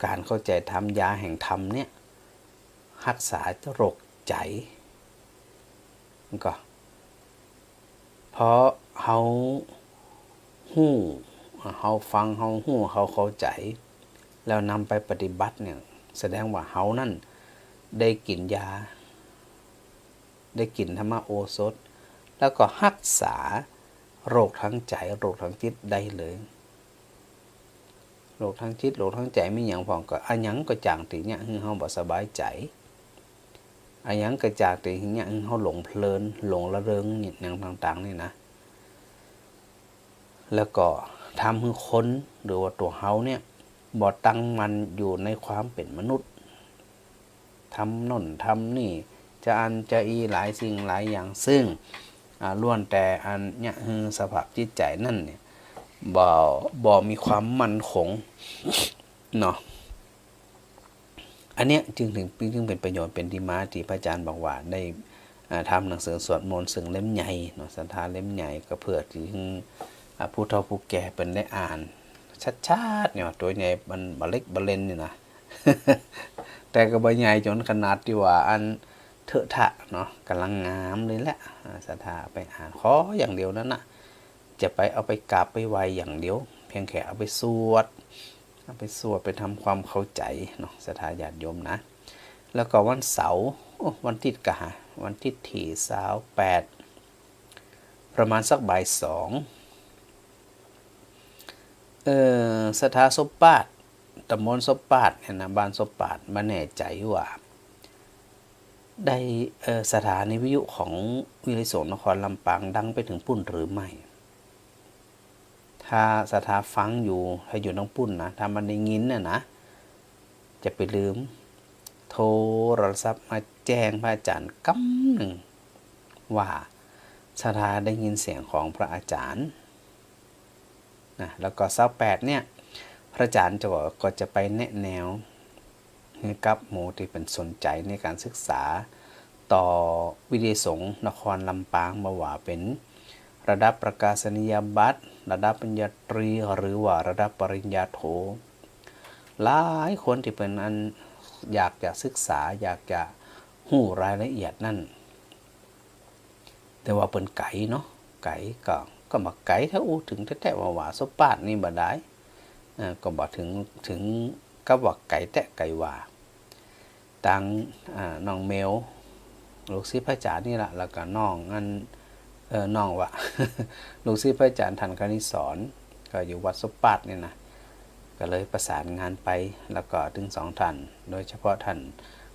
การเข้าใจธรรมยาแห่งธรรมเนี่ยรักษาโรคใจก็เพราะเขาหู้เขาฟังเขาหู้เขาเข้าใจแล้วนำไปปฏิบัติเนี่ยแสดงว่าเขานั่นได้กินยาได้กินธรรมโอสถแล้วก็รักษาโรคทั้งใจโรคทั้งจิตได้เลยโรคทั้งจิตโรคทั้งใจมีหยังพร้อมก็อันหยังก็จางติเนี่ยคือเฮาบ่สบายใจอันหยังก็จางติเนี่ยคือเฮาหลงเพลินหลงระเริงอย่างต่างๆนี่นะแล้วก็ทำให้คนหรือว่าตัวเฮาเนี่ยบ่ตั้งมันอยู่ในความเป็นมนุษย์ทำน่นทำนี่จะอันจะอีหลายสิ่งหลายอย่างซึ่งล้วนแต่อันเนี่ยคือสภาพจิตใจนั่นเนี่ยบ่มีความมั่นคงเนาะอันเนี้ยจึงเป็นประโยชน์เป็นที่มาที่พระอาจารย์บอกว่าได้ทำหนังสือสวดมนต์ซึ่งเล่มใหญ่เนาะศรัทธาเล่มใหญ่ก็เพื่อที่ผู้เฒ่าผู้แก่เป็นได้อ่านชัดๆเนี่ยตัวใหญ่มันบ่เล็กบ่เล่นนี่นะ แต่ก็บ่ใหญ่จนขนาดที่ว่าอันเถอะทะเนาะกำลังงามเลยแหละศรัทธาไปอ่านขออย่างเดียวนั้นน่ะจะไปเอาไปกราบไปไหว้อย่างเดียวเพียงแค่เอาไปสวดไปทำความเข้าใจเนาะศรัทธาญาติโยมนะแล้วก็วันเสาร์วันที่วันที่28ประมาณสักบ่าย 2ศรัทธาศพปาดตำบลศพปาดเนี่ยนะบ้านศพปาดมาแน่ใจว่าได้สถานีวิทยุของวิไลสงฆ์นครลำปางดังไปถึงปุ่นหรือไม่ถ้าศรัทธาฟังอยู่ถ้าอยู่น้องปุ่นนะถ้ามันได้ยินน่ะนะจะไปลืมโทรศัพท์มาแจ้งพระอาจารย์กำหนึ่งว่าศรัทธาได้ยินเสียงของพระอาจารย์นะแล้วก็28เนี่ยพระอาจารย์ก็จะไปแนะแนวให้กับหมู่ที่เป็นสนใจในการศึกษาต่อวิทยาสงฆ์นครลำปางมาว่าเป็นระดับประกาศนียบัตรระดับปริญญาตรีหรือว่าระดับปริญญาโทหลายคนที่เป็นอันอยากจะศึกษาอยากจะหู้รายละเอียดนั่นแต่ว่าเป็นไก่เนาะไก่ก็มาไก่ถ้าอู้ถึงแท้ๆว่าศพปาดนี่บ่ได้ก็บอกถึงกับว่าไก่แตะไก่ว่าตังน้องเมลลูกศิษย์พระอาจารย์นี่แหละแล้วก็น้องอันน้องวะ ลูกศิษย์พระอาจารย์ท่านคณิสอนก็อยู่วัดศพปาดนี่นะก็เลยประสานงานไปแล้วก็ถึง2ท่านโดยเฉพาะท่าน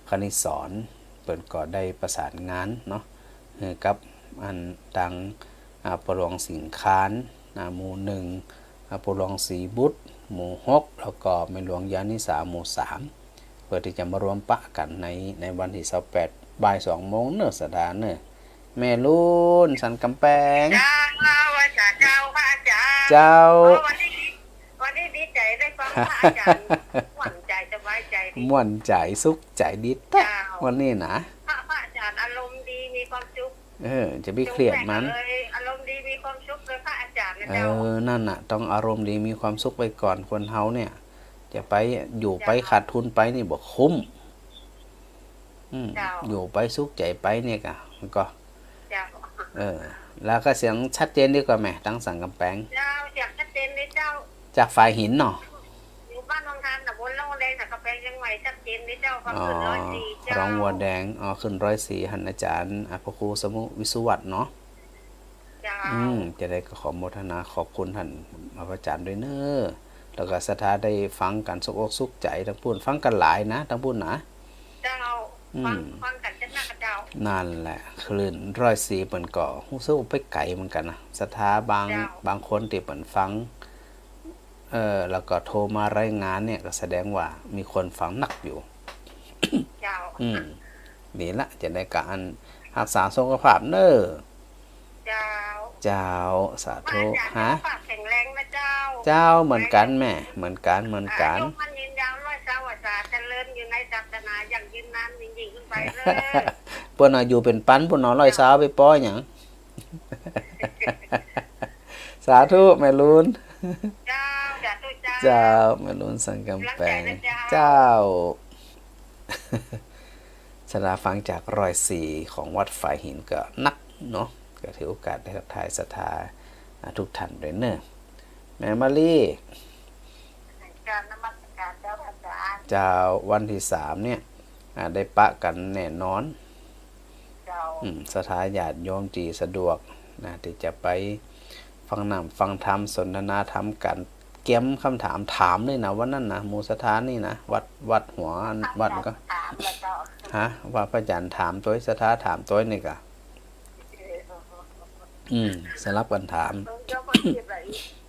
คณิสอนเปิดก็ได้ประสานงานเนาะกับ อันดังประหลวงสิงค้านหมู่หนึ่งประหลวงศรีบุตรหมู่6แล้วก็แม่หลวงยานิสาหมู่3เพื่อที่จะมารวมปะกันในวันที่28บ่าย2โมงเนอะสดาเนอะแม่ลุนสันกำแพง เจ้าอาจารย์เจ้าพระอาจารย์ เจ้า วันนี้ดีใจได้ฟังพระอาจารย์หวั่นใจสบายใจดี ม่วนใจสุขใจดีตะวันนี้นะ พระอาจารย์อารมณ์ดีมีความสุข จะไม่เครียดมัน อารมณ์ดีมีความสุขเลยพระอาจารย์นะ เอ เจ้า นั่นน่ะต้องอารมณ์ดีมีความสุขไปก่อนคนเฮาเนี่ยจะไปอยู่ไปขาดทุนไปนี่บ่คุ้มอยู่ไปสุขใจไปเนี่ยกะมันก็ เจ้า แล้วก็เสียงชัดเจนดีกว่าแม่ตั้งสังกำแพง เจ้าอยากชัดเจนเลยเจ้า จากฝ่ายหินเนาะ อยู่บ้านทองทานแต่บนล่องแดงแต่กระแพงยังไหวชัดเจนเลยเจ้าความสุขร้อยสี่เจ้า ร้องวัวแดงขึ้น104หันอาจารย์พระครูสมุวิสุวัตเนาะ เจ้า จะได้ขอโมทนาขอบคุณท่านอาจารย์ด้วยเนอะแล้วก็สถาได้ฟังกันสุขอกสุขใจทั้งพูนฟังกันหลายนะทั้งพูนนะ เจ้าฟังกันจะหนักเจ้า นั่นแหละคลื่น104เปิ่นก็ฮู้สึกว่าไปไกลเหมือนกันนะสถาบางคนที่เปิ่นฟังแล้วก็โทรมารายงานเนี่ยก็แสดงว่ามีคนฟังหนักอยู่ เจ้า นี่ละจะได้การรักษาสุขภาพเนอะ เจ้า เจ้าสาธุ ฮะแข็งแรงนะเจ้า เจ้าเหมือนกันแม่เหมือนกัน ยกมันยืนยาวร้อยสาวสาเจริญอยู่ในศาสนาอย่างยืนนานยิ่งขึ้นไปเลย เปิ้นอยู่เป็นปั้นเปิ้นนอนร้อยสาวไปป้อหยัง สาธุแม่ลุน เจ้าเจ้า เจ้าแม่ลุนสังกำแพงเจ้า สดาฟังจาก104ของวัดฝ่ายหินก็นักเนาะก็ถือโอกาสได้ทักทายศรัทธาทุกท่านด้วยเนอะแม่มาลีการนมัสการเจ้าอาจารย์ เจ้าวันที่3เนี่ยได้ปะกันแน่นอน เจ้า สถาญาติโยมจีสะดวกนะที่จะไปฟังนำฟังธรรมสนทนาธรรมกันเก็มคำถามเลยนะว่านั่นนะหมู่สถานนี่นะวัดหัววัดก็ ถามแล้วเจ้า ว่าพระอาจารย์ถามตัวสถาถามตัวนี่ก็สลับกันถาม เจ้าคนที่ไร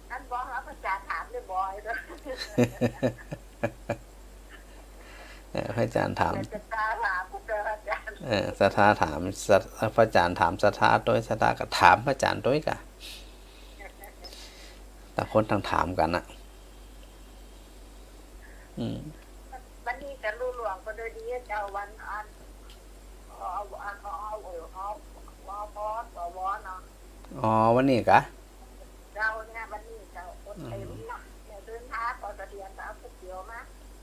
ท่านบอกว่าพระอาจารย์ถามได้บ่อยเลย พระอาจารย์ถาม จะตาถามพระอาจารย์ สถาถามพระอาจารย์ถามสถาตัวสถาก็ถามพระอาจารย์ตัวกะแต่คนต่างถามกันนะวันนี้จะรู้หลวงก็โดยดีเจ้าวันอันวอเนาะ วันนี้กะ เราเนี่ยวันนี้เจ้าคนเต็มเนาะเดินทางต่อเดือนเอาก๋วยเตี๋ยวมา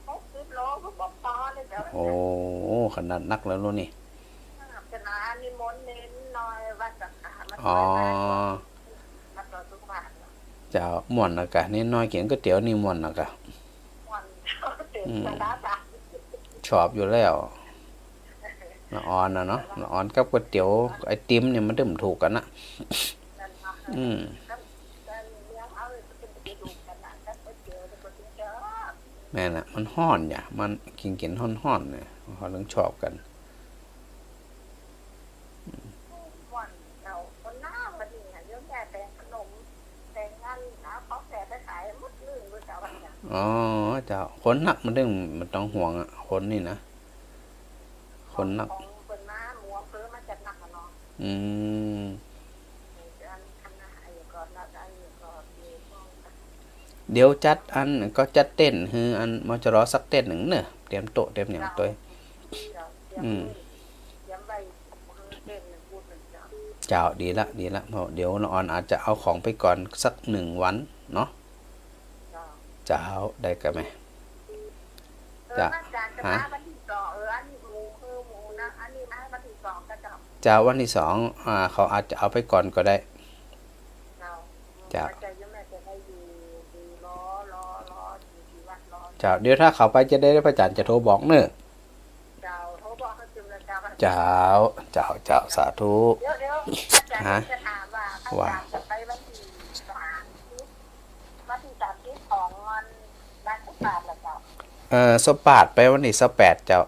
60 โลก็บอกต่อเลยเจ้า โอ้ขนาดนักแล้วนู่นนี่ ชนะนิมนต์เน้นหน่อยว่าจะมาต่อสุขภาพ จะม่วนนะกะนี่น้อยเขียนก๋วยเตี๋ยวนี่ม่วนนะกะ วันเต็มชนะจ้ะ ชอบอยู่แล้วละอ่อนนะเนาะละอ่อนกับก๋วยเตี๋ยวไอติมเนี่ยมันถึงถูกกันนะแม่น่ะมันห้อนอย่ามันกินห้อนๆเนี่ยเขาถึงชอบกันวันเราคนหน้าวันนี้เยอะแยะแต่ขนมแต่งานนะเขาแต่ไปขายมุดลื่นด้วยจ้าวันนี้ เจ้าคนนักมันต้องห่วงอ่ะคนนี่นะคนนักคนหน้าหมัวเพิ่มมาจากหนักเนาะเดี๋ยวจัดอันก็จัดเต้นคืออันมอจะรอสักเต้นหนึ่งเนอะเตรียมโต๊ะเตรียมอย่างตัวเจ้าดีละเพราะเดี๋ยวน้องออนอาจจะเอาของไปก่อนสัก1 วันเนาะเจ้าได้กันไหมจะฮะจะวันที่2เขาอาจจะเอาไปก่อนก็ได้จะเดี๋ยวถ้าเขาไปจะได้พระอาจารย์จะโทรบอกเนอะเจ้าสาธุฮะว่าสปาดไปวันที่28เจ้า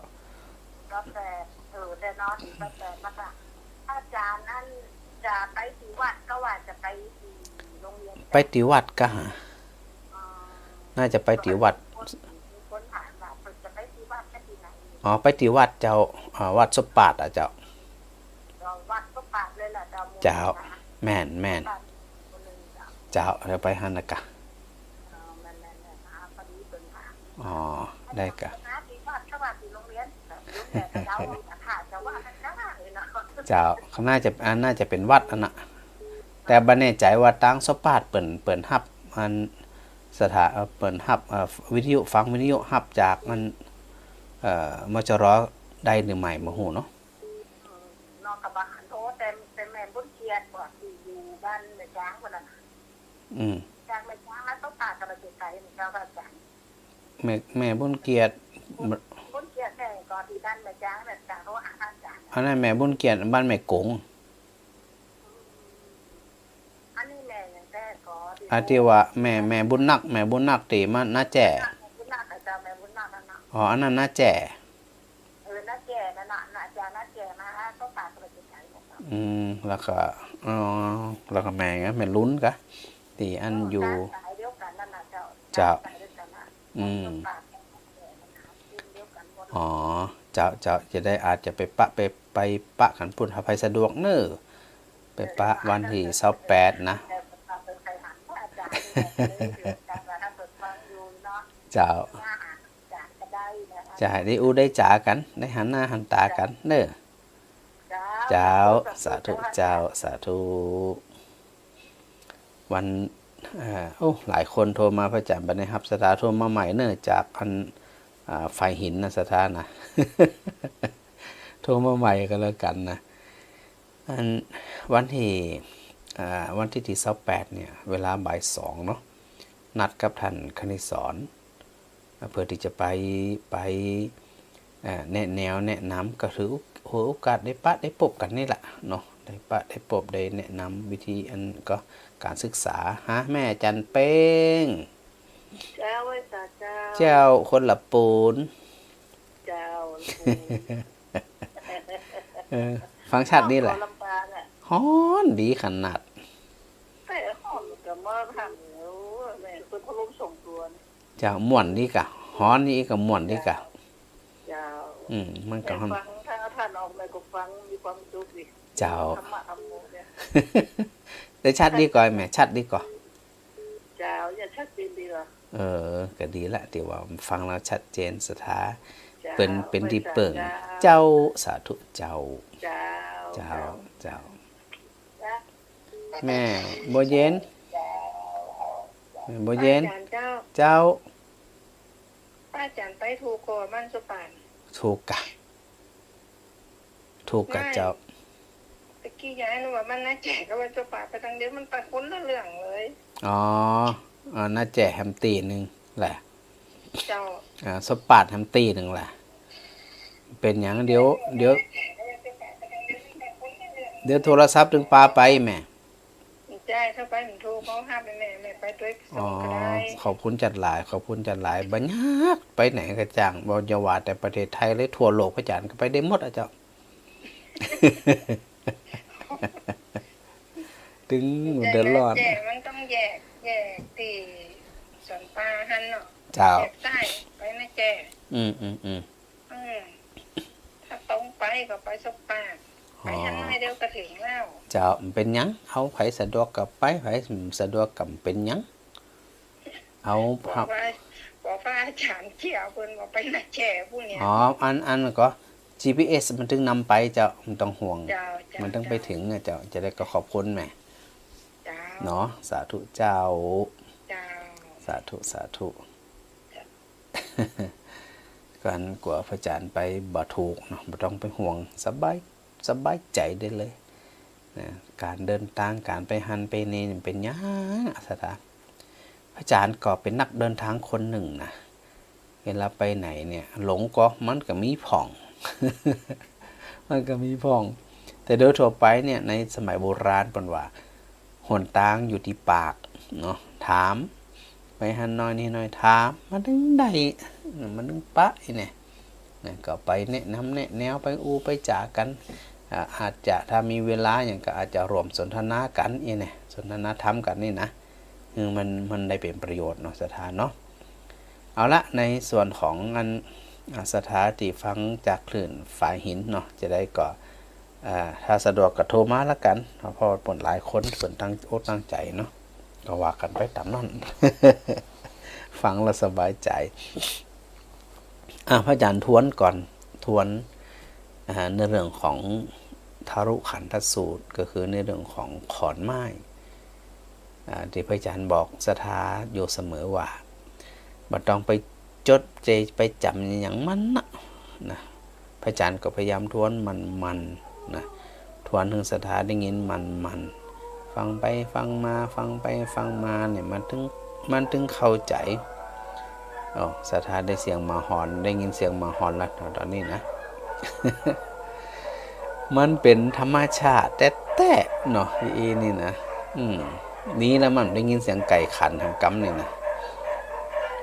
อาจารย์นั่นจะ ไปติวัดก็หาน่าจะไปติวัดคนถามว่าเพิ่นจะไปที่วัดกันที่ไหน อ๋อไปติวัดเจ้าวัดสปาดอ่ะเจ้า วัดก็ปากเลยล่ะ เจ้าแม่นเจ้าเดี๋ยวไปหันนะกะอ๋อได้กะเจ้าเขาน่าจะเป็นวัดอันน่ะแต่บ่แน่ใจว่าตั้งสปาดเปิ่นฮับมันสถาเปิ่นฮับวิทยุฟังวิทยุฮับจากมันมจรได้หรือไม่บ่ฮู้เนาะนอกกับบ้านโทแต่แม่บุญเกียรติบ่ที่อยู่บ้านแม่จ้างพุ่นน่ะจากแม่จ้างแล้วต้องปากกับเจ้าไก่นี่เจ้าอาจารย์แม่บุญเกียรติบุญเกียรติแท้ก็ที่บ้านแม่จ้างแบบจ้างโทรหาอาจารย์อันนั้นแม่บุญเกียรติบ้านแม่กงอันนี้แม่ยังแต่ก็ที่ว่าแม่บุญนักติมาน้าแจ่บุญนักอาจารย์แม่บุญนักนั่นน่ะอ๋ออันนั้นน้าแจ่น้าแก่นั่นน่ะอาจารย์น้าแก่มาต้องปากกับเจ้าไก่แล้วก็แล้วก็แม่ไงแม่ลุ้นกะที่อันอยู่เจ้าอ๋อเจ้าจะได้อาจจะไปปะขันปุ่นหาภัยสะดวกเน้อไปปะวันที่28นะเจ้าจะให้ได้ได้จ๋ากันได้หันหน้าหันตากันเน้อเจ้าสาธุเจ้าสาธุวันหลายคนโทรมาพระอาจารย์บัดนี้ครับสถาโทรมาใหม่เนื่องจากอันไฟหินนะสถานะ โทรมาใหม่ก็แล้วกันนะอันวันที่28เนี่ยเวลาบ่าย2เนาะนัดกับท่านคณิสอนเพื่อที่จะไปแนะนำก็ถือโอกาสได้ได้พบกันนี่แหละเนาะได้พบได้แนะนำวิธีอันก็การศึกษาแม่จันเป้งเจ้าคนละปูนฟังชัดนี่แหละฮ้อนดีขนาดแต่ฮ้อนก็มาทำแม่เพิ่นพะลมส่งตัวเจ้าม่วนนี่กะฮ้อนนี่ก็ม่วนนี่กะเจ้ามันก็ฮ้อนฟังถ้าท่านออกมาก็ฟังมีความสุขดิเจ้าธรรมะธรรมโมเนี่ยได้ชัดดีกว่าแม่ชัดดีกว่าเจ้าอย่าชัดเจนดีกว่าก็ดีละที่ว่าฟังแล้วชัดเจนสถาเป็นที่เปิ่งเจ้าสาธุเจ้าแม่บ่เย็นบ่เย็นเจ้าป้าจันไปถูกก่อมันสุปานถูกกะเจ้าตะกี้ยายหนูว่ามันน่าแจกก็ว่าสุปานไปทางเดียวมันไปคนละเรื่องเลยน่าแจ่แฮมตีนึงแหละเจ้าสปาดแฮมตีนึงแหละเป็นหยังเดี๋ยวโทรศัพท์ถึงปาไปแม่ใช่ถ้าไปถึงโทรเขาห้ามแม่ไปด้วยส่งก็ได้ขอบคุณจัดหลายบัญญัติไปไหนกระจ่างบ่อย่าว่าแต่ประเทศไทยเลยทั่วโลกพระอาจารย์ก็ไปได้หมดอ่ะเจ้าถึงเดือดร้อนมันต้องแยกตีสวนปลาหันเนาะเจ้าใต้ไปนะแจถ้าตรงไปก็ไปสปาไปหันให้เดียวก็ถึงแล้วเจ้าเป็นหยังเอาไผสะดวกกับไปไผสะดวกกับเป็นหยังเอาบอกว่าอาจารย์เกี่ยวเพิ่นบอกไปนะแจผู้เนี้ยอันก็ GPS มันถึงนำไปเจ้ามันต้องห่วงมันต้องไปถึงเจ้าจะได้ก็ขอบคุณแม่เนาะสาธุเจ้าสาธุกันกว่าพระอาจารย์ไปบ่ถูกเนาะบ่ต้องไปห่วงสบายใจได้เลยนะการเดินทางการไปหันไปนี่เป็นยากสถานพระอาจารย์ก็เป็นนักเดินทางคนหนึ่งนะเวลาไปไหนเนี่ยหลงก็มันก็มีผ่อง แต่โดยทั่วไปเนี่ยในสมัยโบราณเป็นว่าหนทางอยู่ที่ปากเนาะถามไปหันน้อยนี่น้อยถามมาถึงใดมันถึงปะเนี่ยก็ไปแนะนำแนะแนวไปไปจ่ากันอาจจะถ้ามีเวลาอย่างก็อาจจะรวมสนทนากันเนี่ยสนทนาธรรมกันนี่นะ คือมันได้เป็นประโยชน์เนาะสถานเนาะเอาละในส่วนของอันสถานที่ฟังจากคลื่นฝ่ายหินเนาะจะได้ก็ถ้าสะดวกก็โทรมาแล้วกันเพราะผลหลายคนส่วนตั้งอกตั้งใจเนาะก็ว่ากันไปตามนั้น ฟังแล้วสบายใจพระอาจารย์ทวนก่อนทวนในเรื่องของทารุขันธสูตรก็คือในเรื่องของขอนไม้ที่พระอาจารย์บอกศรัทธาอยู่เสมอว่าบ่ต้องไปจดเจไปจำอย่างมันนะพระอาจารย์ก็พยายามทวนมันนะทวนถึงศรัทธาได้ยินมันฟังไปฟังมาฟังไปฟังมาเนี่ยมันถึงเข้าใจศรัทธาได้เสียงหมาหอนได้ยินเสียงหมาหอนแล้วตอนนี้นะ มันเป็นธรรมชาติแต่เนาะอีนี่นะนี้แล้วมันได้ยินเสียงไก่ขันทางกำนี่นะ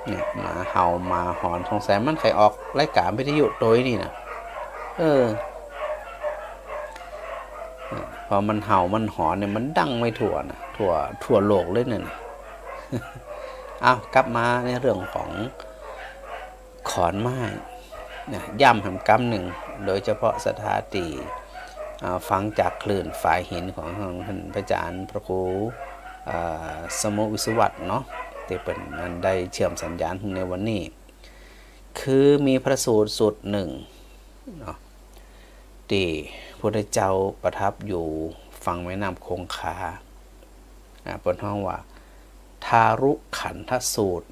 เนี่ยหมาเห่าหมาหอนสงสัยมันใครออกรายการวิทยุโดยนี่นะพอมันเห่ามันหอนเนี่ยมันดังไม่ทั่วนะทั่วโลกเลยเนี่ยกลับมาในเรื่องของขอนไม้เนี่ยย่ำแห่งกำหนึ่งโดยเฉพาะสถานที่ฟังจากคลื่นฝ่ายหินของท่านพระอาจารย์พระครูสมุวิสุวัตเนาะที่เป็นนั้นได้เชื่อมสัญญาณในวันนี้คือมีพระสูตรสุดหนึ่งเนาะที่พระเจ้าประทับอยู่ฝั่งแม่น้ำคงคาบนห้องว่าทารุขันธสูตร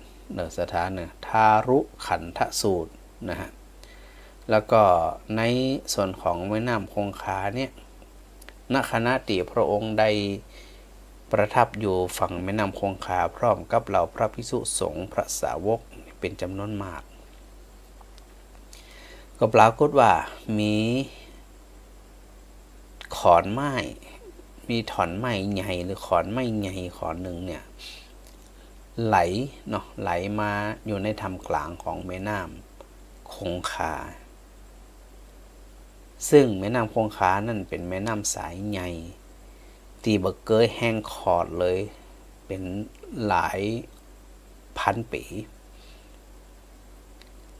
สถานเนี่ยทารุขันธสูตรนะฮะแล้วก็ในส่วนของแม่น้ำคงคาเนี่ยณขณะที่พระองค์ได้ประทับอยู่ฝั่งแม่น้ำคงคาพร้อมกับเหล่าพระภิกษุสงฆ์พระสาวกเป็นจำนวนมากก็ปรากฏว่ามีขอนไม้มีถอนไม้ใหญ่หรือขอนไม้ใหญ่ขอนหนึ่งเนี่ยไหลมาอยู่ในทำกลางของแม่น้ำคงคาซึ่งแม่น้ำคงคานั่นเป็นแม่น้ำสายใหญ่ตีบเกยแห้งขอดเลยเป็นหลายพันปี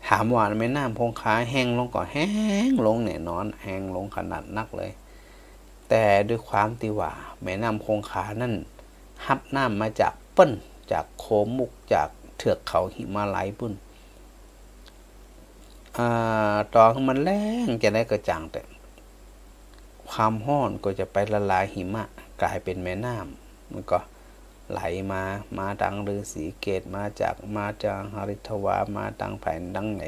ถามว่าแม่น้ำคงคาแห้งลงก่อนแห้งลงแน่นอนแห้งลงขนาดนักเลยแต่ด้วยความที่ว่าแม่น้ำคงคานั่นฮับน้ำมาจากเปิ้นจากโคมุกจากเทือกเขาหิมาลัยปุ่นตอนมันแรงจะได้กระจ่างแต่ความร้อนก็จะไปละลายหิมะกลายเป็นแม่น้ำมันก็ไหลมาทางฤาษีเกตมาจากหริทวามาทางแผ่นดังไหน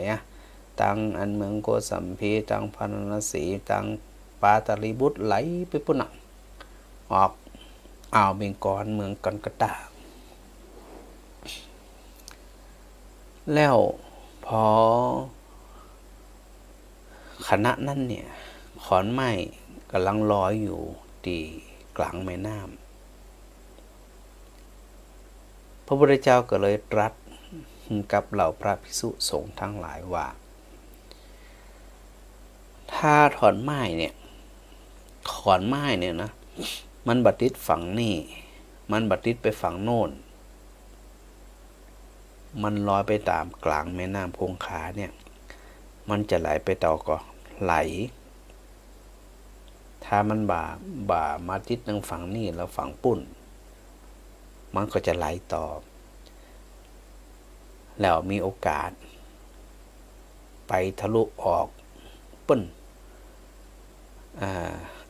ทางอันเมืองโกสัมพีทางพาราณสีทางปาตาลีบุตรไหลไปปุ่นออกอ่าวเบงกอลเมืองกัลกัตตาแล้วพอคณะนั้นเนี่ยขอนไม้กำลังลอยอยู่ที่กลางแม่น้ำพระพุทธเจ้าก็เลยตรัสกับเหล่าพระภิกษุสงฆ์ทั้งหลายว่าถ้าขอนไม้เนี่ยนะมันบัดติดฝั่งนี่มันบัดติดไปฝั่งโน่นมันลอยไปตามกลางแม่น้ำคงคาเนี่ยมันจะไหลไปต่อก็ไหลถ้ามันบ่ามาติดทางฝั่งนี่แล้วฝั่งปุ่นมันก็จะไหลต่อแล้วมีโอกาสไปทะลุออกปุ่น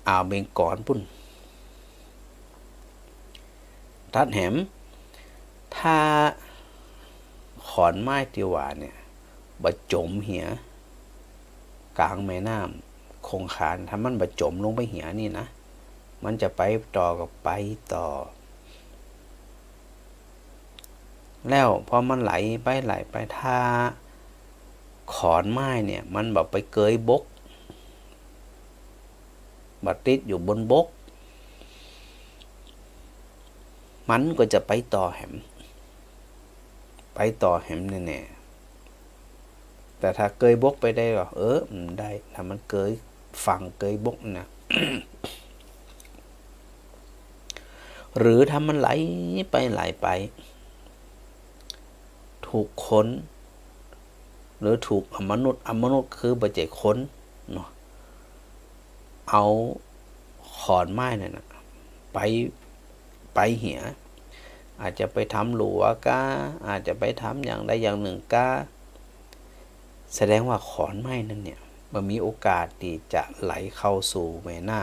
อ่าวเบงกอลปุ่นทัดแหมถ้าขอนไม้ติวาเนี่ยบะจมเหียกลางแม่น้ำคงคาถ้ามันบะจมลงไปเหียนี่นะมันจะไปต่อกับไปต่อแล้วพอมันไหลไปถ้าขอนไม้เนี่ยมันแบบไปเกยบกบัดติดอยู่บนบกมันก็จะไปต่อแหมแน่ๆแต่ถ้าเกยบกไปได้ก็ได้ถ้ามันเกยฝั่งเกยบกนะ หรือถ้ามันไหลไปถูกค้นหรือถูกอมนุษย์คือบ่ใจค้นเนาะเอาขอนไม้นั่นน่ะไปเหียอาจจะไปทำหลัวก้าอาจจะไปทำอย่างใดอย่างหนึ่งก้าแสดงว่าขอนไม้นั่นเนี่ยมันมีโอกาสที่จะไหลเข้าสู่แม่น้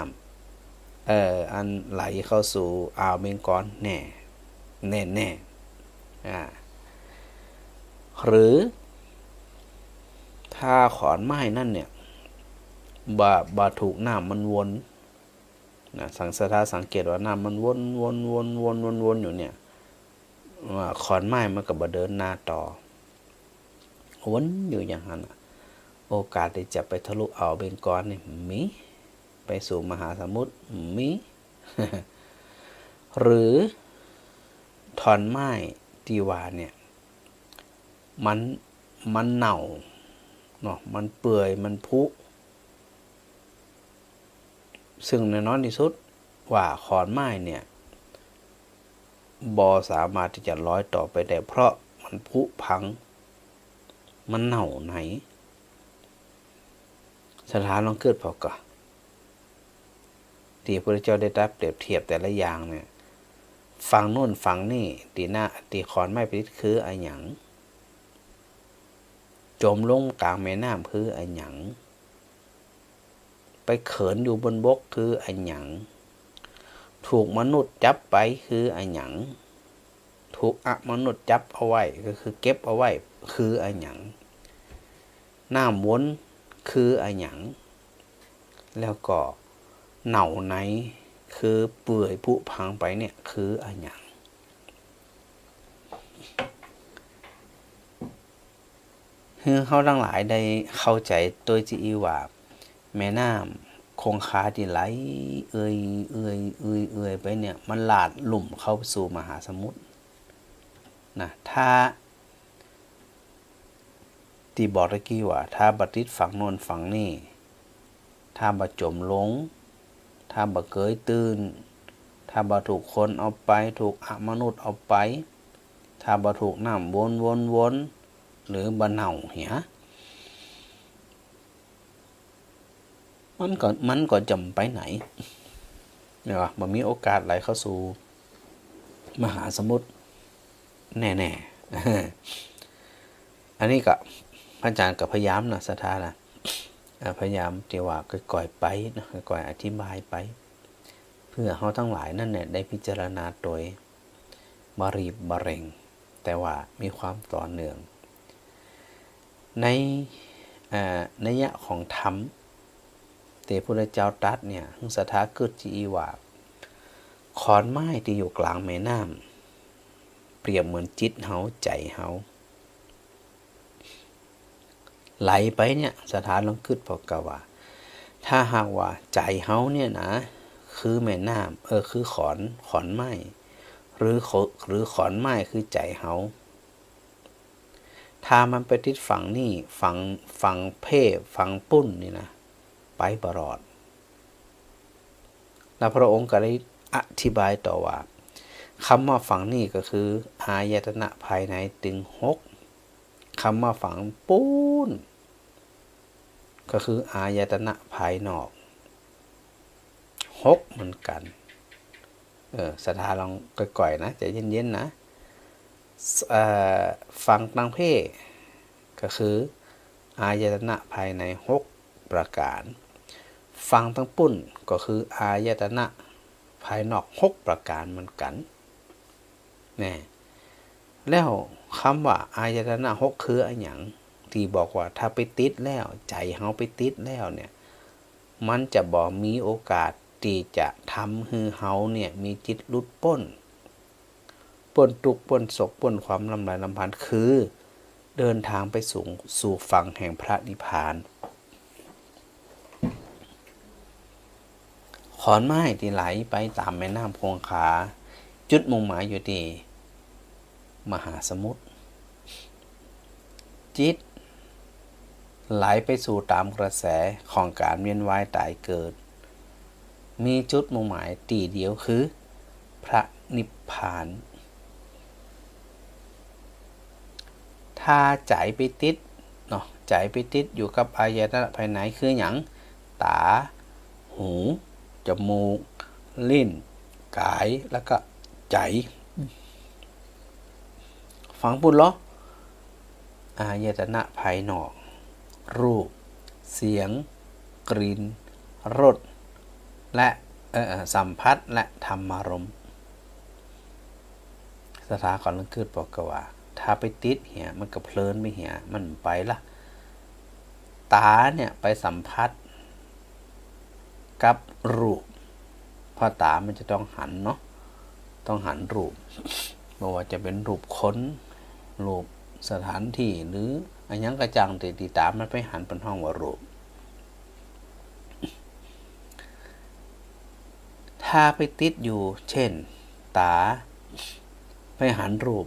ำอันไหลเข้าสู่อ่าวเบงกอลแน่หรือถ้าขอนไม้นั่นเนี่ยบ่ถูกน้ำมันวนนะสังเกตว่าน้ำมันวนอยู่เนี่ยว่าขอนไม้มันก็บ่เดินหน้าต่อวนอยู่อย่างนั้นโอกาสที่จะไปทะลุอ่าวเบงกอลนี่มีไปสู่มหาสมุทรมี หรือท่อนไม้ที่ว่าเนี่ยมันเน่าเนาะมันเปื่อยมันผุซึ่งแน่นอนที่สุดว่าขอนไม้เนี่ยบ่สามารถที่จะร้อยต่อไปได้เพราะมันผุพังมันเน่าไหนสถานลองเกิดพอก่อนที่พระเจ้าได้รับเปรียบเทียบแต่ละอย่างเนี่ยฝั่งโน้นฝั่งนี่ตีขอนไม้ไปคืออะไรหยังจมลงกลางแม่น้ำคืออะไรหยังไปเขินอยู่บนบกคืออะไรหยังถูกมนุษย์จับไปคืออะไรหยังถูกมนุษย์จับเอาไว้ก็คือเก็บเอาไว้คืออะไรหยังน้ำวนคืออะไรหยังแล้วก็เน่าไหนคือเปื่อยผุพังไปเนี่ยคืออะไรหยังคือเขาทั้งหลายได้เข้าใจตัวจีว่าแม่น้ำคงคาที่ไหลเอื่อยไปเนี่ยมันหลาดหลุ่มเข้าสู่มหาสมุทรนะถ้าที่บอกตะกี้ว่าถ้าบัติดฝั่งโน้นฝั่งนี้ถ้าบ่จมลงถ้าบ่เกยตื้นถ้าบ่ถูกคนเอาไปถูกมนุษย์เอาไปถ้าบ่ถูกน้ำวนหรือบ่เน่าเหียมันก็จำไปไหนเนี่ยว่าบ่มีโอกาสไหลเข้าสู่มหาสมุทรแน่ๆอันนี้ก็พระอาจารย์ก็พยายามนะศรัทธานะพยายามที่ว่าก่อยๆไปนะก่อยอธิบายไปเพื่อเฮาทั้งหลายนั่นเนี่ยได้พิจารณาโดยบ่รีบบ่เร่งแต่ว่ามีความต่อเนื่องในนัยยะของธรรมที่พระพุทธเจ้าตรัสเนี่ยศรัทธาเกิดจีว่าขอนไม้ที่อยู่กลางแม่น้ำเปรียบเหมือนจิตเฮาใจเฮาไหลไปเนี่ยสถานลองคิดพอกะว่าถ้าหากว่าใจเฮาเนี่ยนะคือแม่น้ำคือขอนไม้หรือขอนไม้คือใจเฮาถ้ามันไปติดฝั่งนี่ฝั่งเพศฝั่งปุ้นนี่นะไปบรอดแล้วพระองค์ก็ได้อธิบายต่อว่าคำว่าฝั่งนี่ก็คืออายตนะภายในถึง6คำว่าฝั่งปุ้นก็คืออายตนะภายนอก6เหมือนกันสถานลองก่อยๆนะใจเย็นๆนะฝั่งต่างเพศก็คืออายตนะภายใน6ประการฝั่งทั้งปุ้นก็คืออายตนะภายนอก6ประการเหมือนกันแน่แล้วคำว่าอายตนะ6คืออะไรหยังที่บอกว่าถ้าไปติดแล้วใจเฮาไปติดแล้วเนี่ยมันจะบ่มีโอกาสที่จะทำให้เฮาเนี่ยมีจิตหลุดพ้นทุกข์พ้นโศกพ้นความลำไรลำพันธ์คือเดินทางไปสู่ฝั่งแห่งพระนิพพานขอนไม้ที่ไหลไปตามแม่น้ำคงคาจุดมุ่งหมายอยู่ที่มหาสมุทรจิตไหลไปสู่ตามกระแสของการเวียนว่ายตายเกิดมีจุดมุ่งหมายตีเดียวคือพ พระนิพพาน ถ้าใจไปติดเนาะใจไปติดอยู่กับอายตนะภายในคือหยังตาหูจมูกลิ้นกายแล้วก็ใจฟังปุ่นเหรออายตนะภายนอกรูปเสียงกลิ่นรสและสัมผัสและธรรมารมณ์สถาก่อนเรื่องคืดบอกกว่าถ้าไปติดเหี่ยมันก็เพลินไปเหี่ยมันไปละตาเนี่ยไปสัมผัสกับรูปเพราะตามันจะต้องหันเนาะต้องหันรูปไม่ว่าจะเป็นรูปคนรูปสถานที่หรืออันยังกระจังตีตามันไปหันเป็นห้องว่ารูปถ้าไปติดอยู่เช่นตาไปหันรูป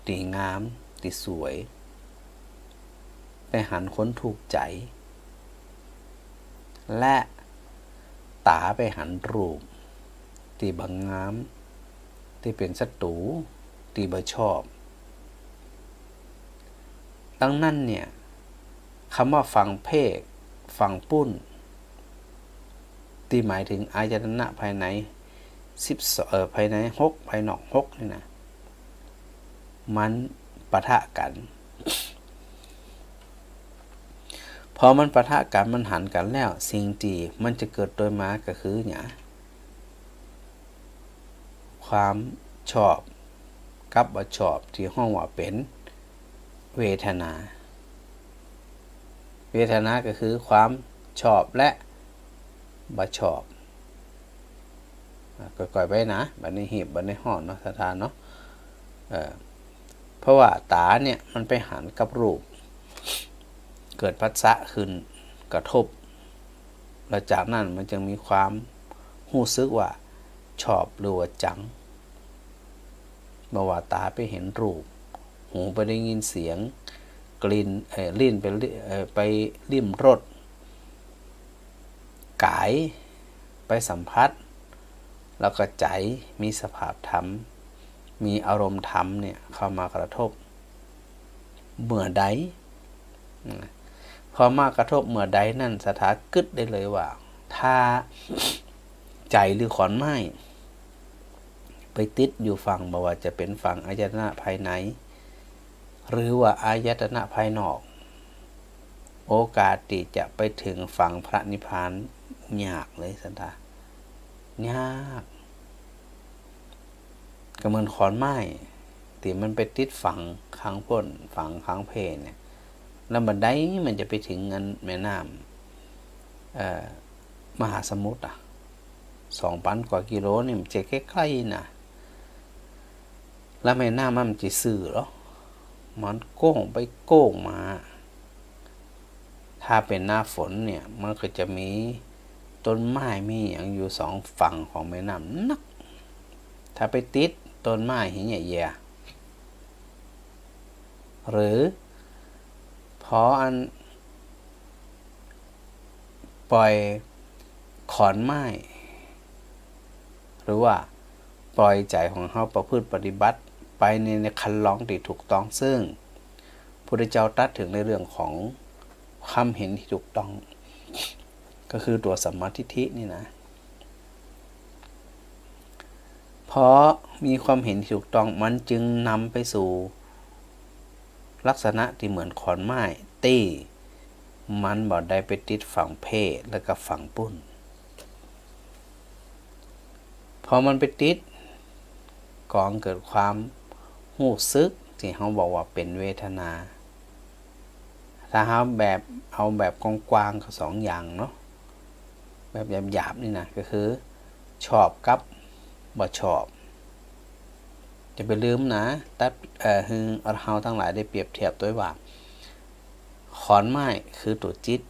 ตีงามตีสวยไปหันคนถูกใจและตาไปหันรูปตีบังงามตีเป็นศัตรูตีบ่ชอบดังนั้นเนี่ยคำว่าฟังเพศฟังปุ้นตีหมายถึงอายตนะภายในภายใน6ภายนอก6นี่นะมันปะทะกันพอมันปะทะกันมันหันกันแล้วสิ่งที่มันจะเกิดโดยมาก็คือเนี่ยความชอบกับบ่ชอบที่ห้องว่าเป็นเวทนาเวทนาก็คือความชอบและบ่ชอบก่อยๆไปนะบัดนี้หีบบัดนี้ห่อเนาะสถานเนาะเพราะว่าตาเนี่ยมันไปหันกับรูปเกิดผัสสะขึ้นกระทบแล้วจากนั้นมันจึงมีความรู้สึกว่าชอบหรือว่าจังเมื่อว่าตาไปเห็นรูปหูไปได้ยินเสียงกลิ่นลิ้นไปลิ้มรสกายไปสัมผัสแล้วก็ใจมีสภาพธรรมมีอารมณ์ธรรมเนี่ยเข้ามากระทบเมื่อใดพอมากระทบเมื่อใดนั่นสถากึดได้เลยว่าถ้าใจหรือขอนไม้ไปติดอยู่ฝั่งบ่ว่าจะเป็นฝั่งอายตนะภายในหรือว่าอายตนะภายนอกโอกาสที่จะไปถึงฝั่งพระนิพพานยากเลยสันตายากก็เหมือนขอนไม้ที่มันไปติดฝั่งข้างพ้นฝั่งข้างเพเนี่ยแล้วบัดใดมันจะไปถึงเงินแม่น้ำมหาสมุทร2,000 กว่ากิโลนี่มันจะใกล้ๆนะแล้วแม่น้ำมันจะซื่อหรอมันโก้งไปโก้งมาถ้าเป็นหน้าฝนเนี่ยมันก็จะมีต้นไม้มีอย่างอยู่2ฝั่งของแม่น้ำนักถ้าไปติดต้นไม้หินใหญ่ๆหรือพออันปล่อยขอนไม้หรือว่าปล่อยใจของเขาประพฤติปฏิบัติไปในคันลองที่ถูกต้องซึ่งพระพุทธเจ้าตรัสถึงในเรื่องของความเห็นที่ถูกต้องก็คือตัวสัมมาทิฏฐินี่นะเพราะมีความเห็นที่ถูกต้องมันจึงนำไปสู่ลักษณะที่เหมือนขอนไม้ตีมันบ่ได้ไปติดฝั่งเพศแล้วก็ฝั่งปุ้นพอมันไปติดก่อเกิดความรู้สึกที่เขาบอกว่าเป็นเวทนาถ้าเอาแบบกว้างๆก็2อย่างเนาะแบบหยาบๆนี่นะก็คือชอบกับบ่ชอบจะไปลืมนะแต่เราทั้งหลายได้เปรียบเทียบด้วยว่าขอนไม้คือตัวจิต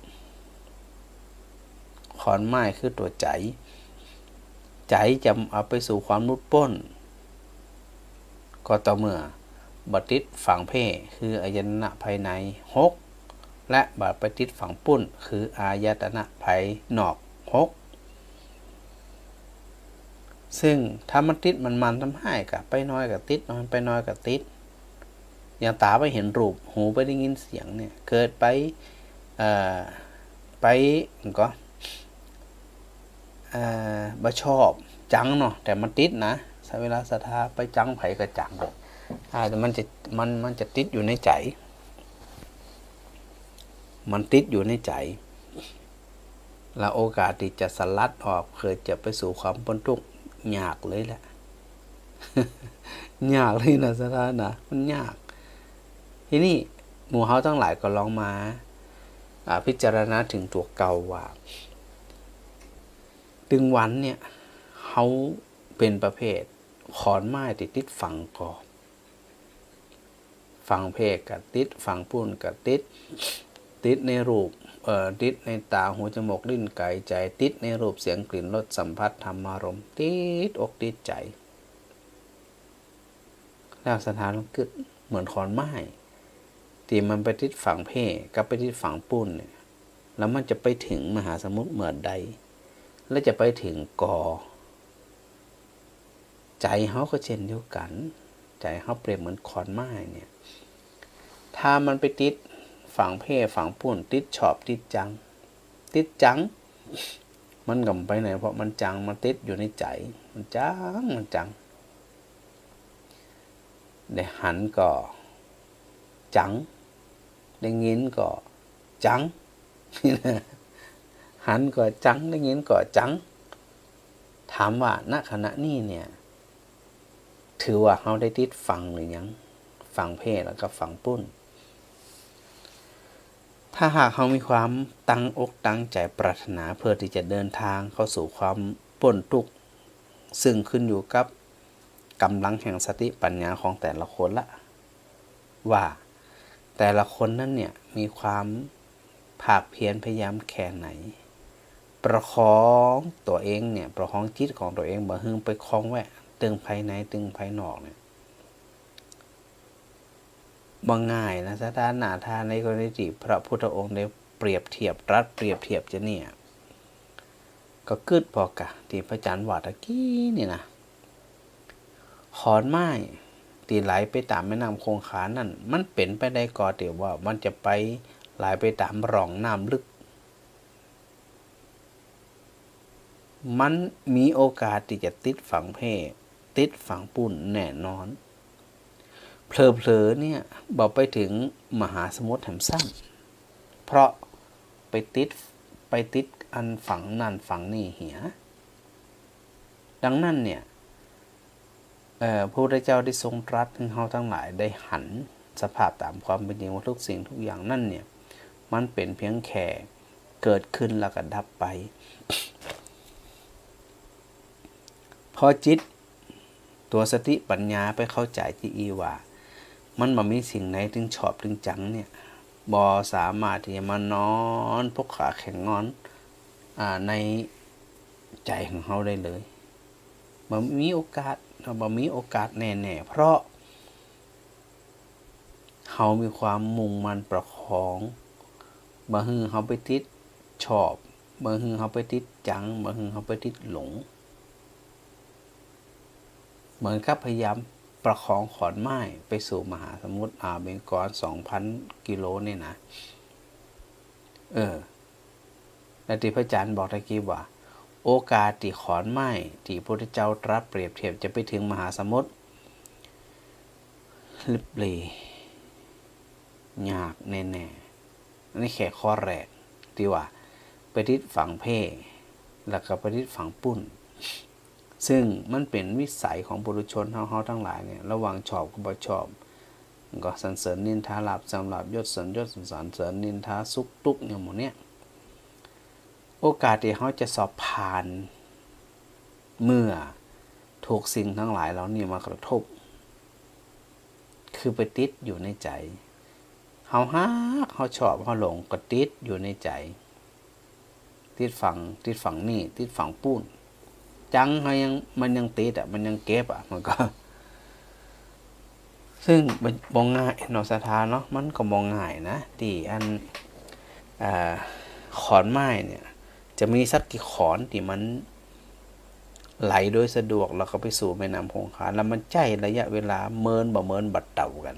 ขอนไม้คือตัวใจจะเอาไปสู่ความรุดพ้นก็ต่อเมื่อบัติดฝั่งเพศคืออายตนะภายใน6และบัปฏิดฝั่งปุ้นคืออายตนะภายนอก6 ซึ่งถ้ามันติดมันทำให้กับไปน้อยกับติดน้อยไปน้อยกับติดอย่างตาไปเห็นรูปหูไปได้ยินเสียงเนี่ยเกิดไปไปก็บ่ชอบจังเนาะแต่มันติดนะเวลาศรัทธาไปจังไผก็จังแต่มันจะติดอยู่ในใจมันติดอยู่ในใจแล้วโอกาสที่จะสลัดออกเคยจะไปสู่ความพ้นทุกข์ยากเลยแหละ ยากเลยนะศรัทธานะมันยากทีนี้หมู่เฮาทั้งหลายก็ลองมาพิจารณาถึงตัวเก่าว่าตึงวันเนี่ยเขาเป็นประเภทขอนไม้ติดฝั่งก่อฝั่งเพกกับติดฝั่งปุ่นกับติดในรูปติดในตาหูจมูกลิ้นกายใจติดในรูปเสียงกลิ่นรสสัมผัสธรรมารมณ์ติดอกติดใจแล้วสถานมันเกิดเหมือนขอนไม้ที่มันไปติดฝั่งเพกกับไปติดฝั่งปุ่นเนี่ยแล้วมันจะไปถึงมหาสมุทรเมื่อใดแล้วจะไปถึงก่อใจเขาก็เช่นเดียวกันใจเขาเปรียบเหมือนขอนไม้เนี่ยถ้ามันไปติดฝั่งเพศฝั่งปุ่นติดชอบติดจังมันก็ไปไหนเพราะมันจังมันติดอยู่ในใจมันจังได้หันก็จังได้ยินก็จัง หันก็จังได้ยินก็จังถามว่าณขณะนี้เนี่ยถือว่าเขาได้ติดฟังหรือยังฟังเพศแล้วก็ฟังปุ้นถ้าหากเขามีความตั้งอกตั้งใจปรารถนาเพื่อที่จะเดินทางเข้าสู่ความพ้นทุกข์ซึ่งขึ้นอยู่กับกำลังแห่งสติปัญญาของแต่ละคนละว่าแต่ละคนนั้นเนี่ยมีความภาคเพียรพยายามแค่ไหนประคองตัวเองเนี่ยประคองจิตของตัวเองบ่ฮึ่งไปคล้องแวะตึงภายในตึงภายนอกเนี่ยบ่ง่ายนะสถานนาทานในกรณีที่พระพุทธองค์ได้เปรียบเทียบรัดเปรียบเทียบจะเนี่ยก็กึดพอกะที่พระอาจารย์ว่าตะกี้นี่นะขอนไม้ตีไหลไปตามแม่น้ำคงคานั่นมันเป็นไปได้ก่อเดี๋ยวว่ามันจะไปไหลไปตามร่องน้ำลึกมันมีโอกาสที่จะติดฝั่งเพศติดฝั่งปุ่นแน่นอนเผลอๆเนี่ยบอกไปถึงมหาสมุทรแห่งสั้นเพราะไปติดอันฝั่งนั่นฝั่งนี่เหียดังนั้นเนี่ยพระพุทธเจ้าได้ทรงตรัสให้เราทั้งหลายได้หันสภาพตามความเป็นจริงว่าทุกสิ่งทุกอย่างนั่นเนี่ยมันเป็นเพียงแค่เกิดขึ้นแล้วก็ดับไปพอจิตตัวสติปัญญาไปเข้าใจที่อีว่ามันบ่มีสิ่งไหนถึงชอบถึงจังเนี่ยบ่สามารถที่จะมานอนพกขาแข็งงอนในใจของเขาได้เลยบ่มีโอกาสแน่ๆเพราะเขามีความมุ่งมั่นประคองบ่ฮึ่งเขาไปติดชอบบ่ฮึ่งเขาไปติดจังบ่ฮึ่งเขาไปติดหลงเหมือนกับพยายามประคองขอนไม้ไปสู่มหาสมุทรเบงกอล 2,000 กิโลเนี่ยนะและที่พระอาจารย์บอกตะกี้ว่าโอกาสที่ขอนไม้ที่พระพุทธเจ้าตรัสเปรียบเทียบจะไปถึงมหาสมุทรลิบลียากแน่ๆอันนี้แค่ข้อแรกที่ว่าไปทิศฝั่งเพศแล้วก็ไปทิศฝั่งปุ้นซึ่งมันเป็นวิสัยของปุถุชนเฮาทั้งหลายเนี่ยระหว่างชอบกับบ่ชอบก็สรรเสริญนินทาลาภสำหรับยศสรรสรรเสริญนินทาสุขทุกข์อย่างหมดเนี่ยโอกาสที่เขาจะสอบผ่านเมื่อถูกสิ่งทั้งหลายเหล่านี้มากระทบคือไปติดอยู่ในใจเขาฮักเขาชอบเขาหลงก็ติดอยู่ในใจติดฝั่งนี่ติดฝั่งปุ้นจังมันยังติดมันยังเก็บมันก็ซึ่งบ่ง่ายเนาะสถานเนาะมันก็บ่ง่ายนะที่อันขอนไม้เนี่ยจะมีสักกี่ขอนที่มัน ไหลโดยสะดวกแล้วก็ไปสู่แม่น้ำคงคาแล้วมันใจระยะเวลาเมินบ่เมินบัดเต่ากัน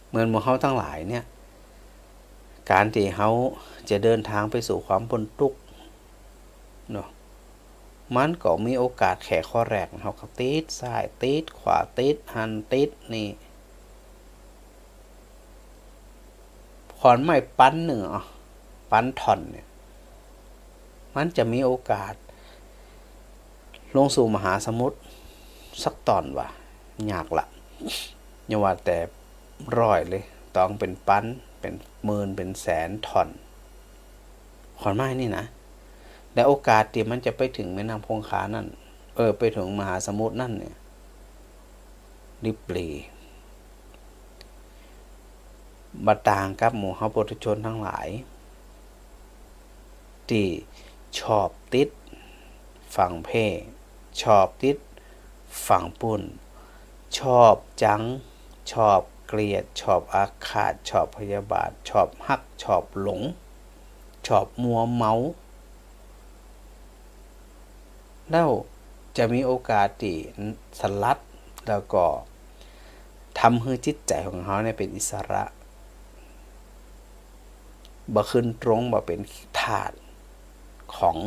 เหมือนหมู่เฮาทั้งหลายเนี่ยการที่เฮาจะเดินทางไปสู่ความพ้นทุกข์เนาะมันก็มีโอกาสแค่ข้อแรกเฮาก็ติดซ้ายติดขวาติดหันติดนี่ขอนไม้ปั้นหนึ่งปั้นท่อนเนี่ยมันจะมีโอกาสลงสู่มหาสมุทรสักตอนว่ายากละอย่าว่าแต่ร้อยเลยต้องเป็นปั้นเป็นหมื่นเป็นแสนท่อนขอนไม้นี่นะและโอกาสที่มันจะไปถึงแม่น้ำคงคานั่นไปถึงมหาสมุทรนั่นเนี่ยริบหรี่บ่ต่างกับหมู่เฮาปุถุชนทั้งหลายที่ชอบติดฝั่งเพศชอบติดฝั่งปุ่นชอบจังชอบเกลียดชอบอาฆาตชอบพยาบาทชอบฮักชอบหลงชอบมัวเมาแล้วจะมีโอกาสที่สลัดแล้วก็ทำให้จิตใจของเขาเนี่ยเป็นอิสระบ่ขึ้นตรงบ่เป็นทาสของ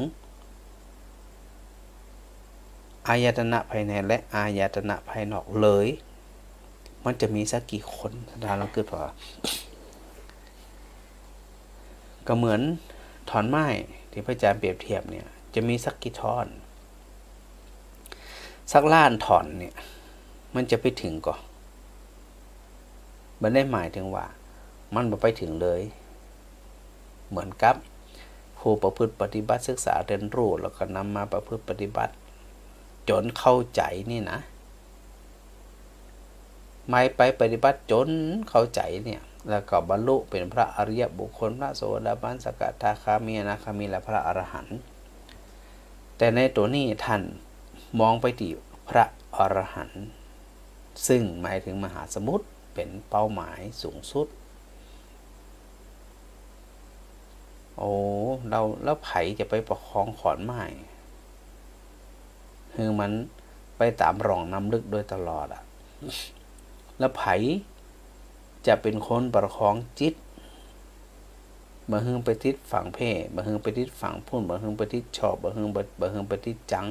อายตนะภายในและอายตนะภายนอกเลยมันจะมีสักกี่คนถ้าเราเกิดพอก็เหมือนถอนไม้ที่พระอาจารย์เปรียบเทียบเนี่ยจะมีสักกี่ท่อนสักล้านถอนเนี่ยมันจะไปถึงก่อนมันได้หมายถึงว่ามันบ่ไปถึงเลยเหมือนกับผู้ประพฤติปฏิบัติศึกษาเรียนรู้แล้วก็นำมาประพฤติปฏิบัติจนเข้าใจนี่นะไม่ไปปฏิบัติจนเข้าใจเนี่ยแล้วก็บรรลุเป็นพระอริยบุคคลพระโสดาบันสกทาคามีอนาคามีและพระอรหันต์แต่ในตัวนี้ท่านมองไปที่พระอรหันต์ซึ่งหมายถึงมหาสมุทรเป็นเป้าหมายสูงสุดแล้วไผจะไปประคองขอนไม้คือมันไปตามร่องน้ำลึกโดยตลอดแล้วไผจะเป็นคนประคองจิตบ่ฮึงไปทิศฝั่งเพศบ่ฮึงไปทิศฝั่งพุ่นบ่ฮึงไปทิศชอบบ่ฮึงไปทิศจัง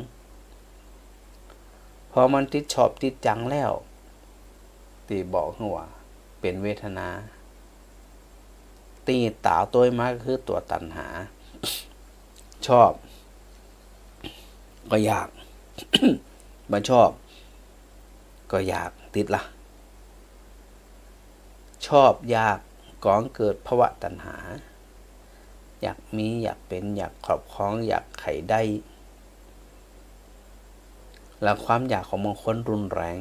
พอมันติดชอบติดจังแล้วตีบอกว่าเป็นเวทนาตีตาตัวมาก็คือตัวตัณหาชอบก็อยาก บ่ชอบก็อยากติดละชอบอยากก่อเกิดภวะตัณหาอยากมีอยากเป็นอยากครอบครองอยากไขได้และความอยากของบางคนรุนแรง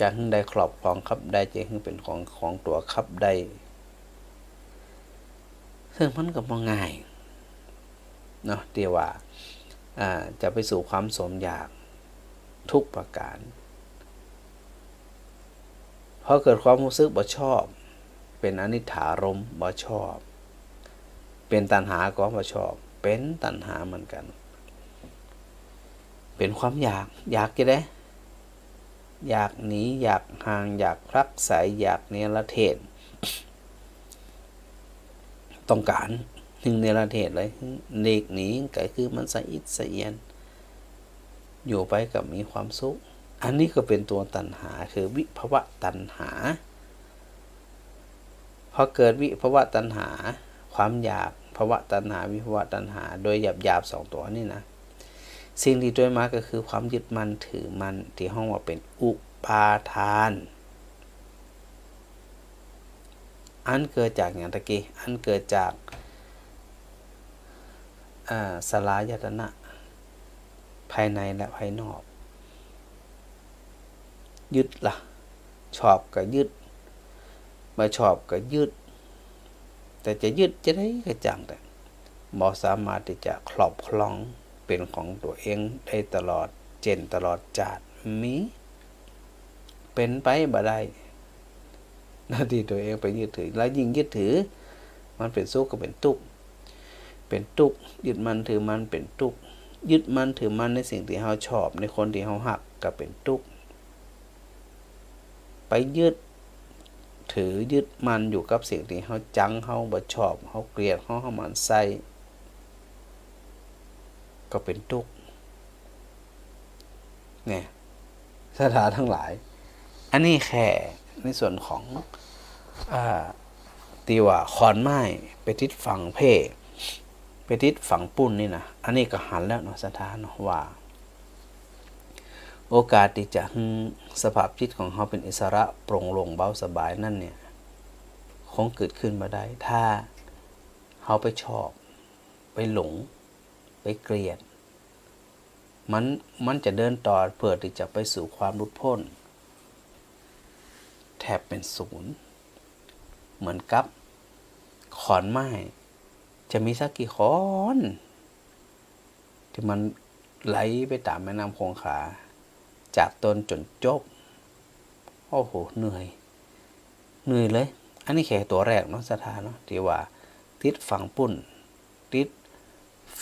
จะหึงได้ครอบครองครับได้จะหึงเป็นของตัวครับได้ซึ่งมันก็บ่ง่ายเนาะที่ว่าจะไปสู่ความสมอยากทุกประการพอเกิดความรู้สึกบ่ชอบเป็นอนิจฐารมณ์บ่ชอบเป็นตัณหาก็บ่ชอบเป็นตัณหาเหมือนกันเป็นความอยากจะได้อยากหนีอยากห่างอยากพลักไสอยากเนรเทศต้องการหนึ่งเนรเทศเลยเด็กหนีก็คือมันสะอิดสะเอียนอยู่ไปกับมีความสุขอันนี้ก็เป็นตัวตัณหาคือวิภวะตัณหาพอเกิดวิภวะตัณหาความอยากภวะตัณหาวิภวะตัณหาโดยหยาบๆ2ตัวนี่นะสิ่งที่ด้วยมาก็คือความยึดมั่นถือมั่นที่ห้องว่าเป็นอุปาทานอันเกิดจากอย่างตะกี้อันเกิดจากสลายตนะภายในและภายนอกยึดล่ะชอบก็ยึดไม่ชอบก็ยึดแต่จะยึดจะได้ก็จังแต่บ่สามารถที่จะครอบครองเป็นของตัวเองได้ตลอดเจนตลอดจาดมีเป็นไปบ่ได้หน้าที่ตัวเองไปยึดถือแล้วยิ่งยึดถือมันเป็นสุขก็เป็นทุกข์ เป็นทุกข์ยึดมั่นถือมั่นเป็นทุกข์ยึดมั่นถือมั่นในสิ่งที่เราชอบในคนที่เรารักก็เป็นทุกข์ไปยึดถือยึดมั่นอยู่กับสิ่งที่เราจังเราบ่ชอบเราเกลียดเราหมั่นไส้ก็เป็นทุกข์เนี่ยสถานทั้งหลายอันนี้แค่ในส่วนของตีว่าขอนไม้ไปติดฝั่งเพไปติดฝั่งปุ้นนี่นะอันนี้ก็หันแล้วเนาะสถานเนาะว่าโอกาสที่จะสภาพจิตของเขาเป็นอิสระโปร่งโล่งเบาสบายนั่นเนี่ยคงเกิดขึ้นมาได้ถ้าเขาไปชอบไปหลงไปเกลียดมันจะเดินต่อเพื่อที่จะไปสู่ความหลุดพ้นแทบเป็นศูนย์เหมือนกับขอนไม้จะมีสักกี่ขอนที่มันไหลไปตามแม่น้ำคงคาจากต้นจนจบโอ้โหเหนื่อยเลยอันนี้แค่ตัวแรกเนาะสถานเนาะที่ว่าติดฝั่งปุ้นติด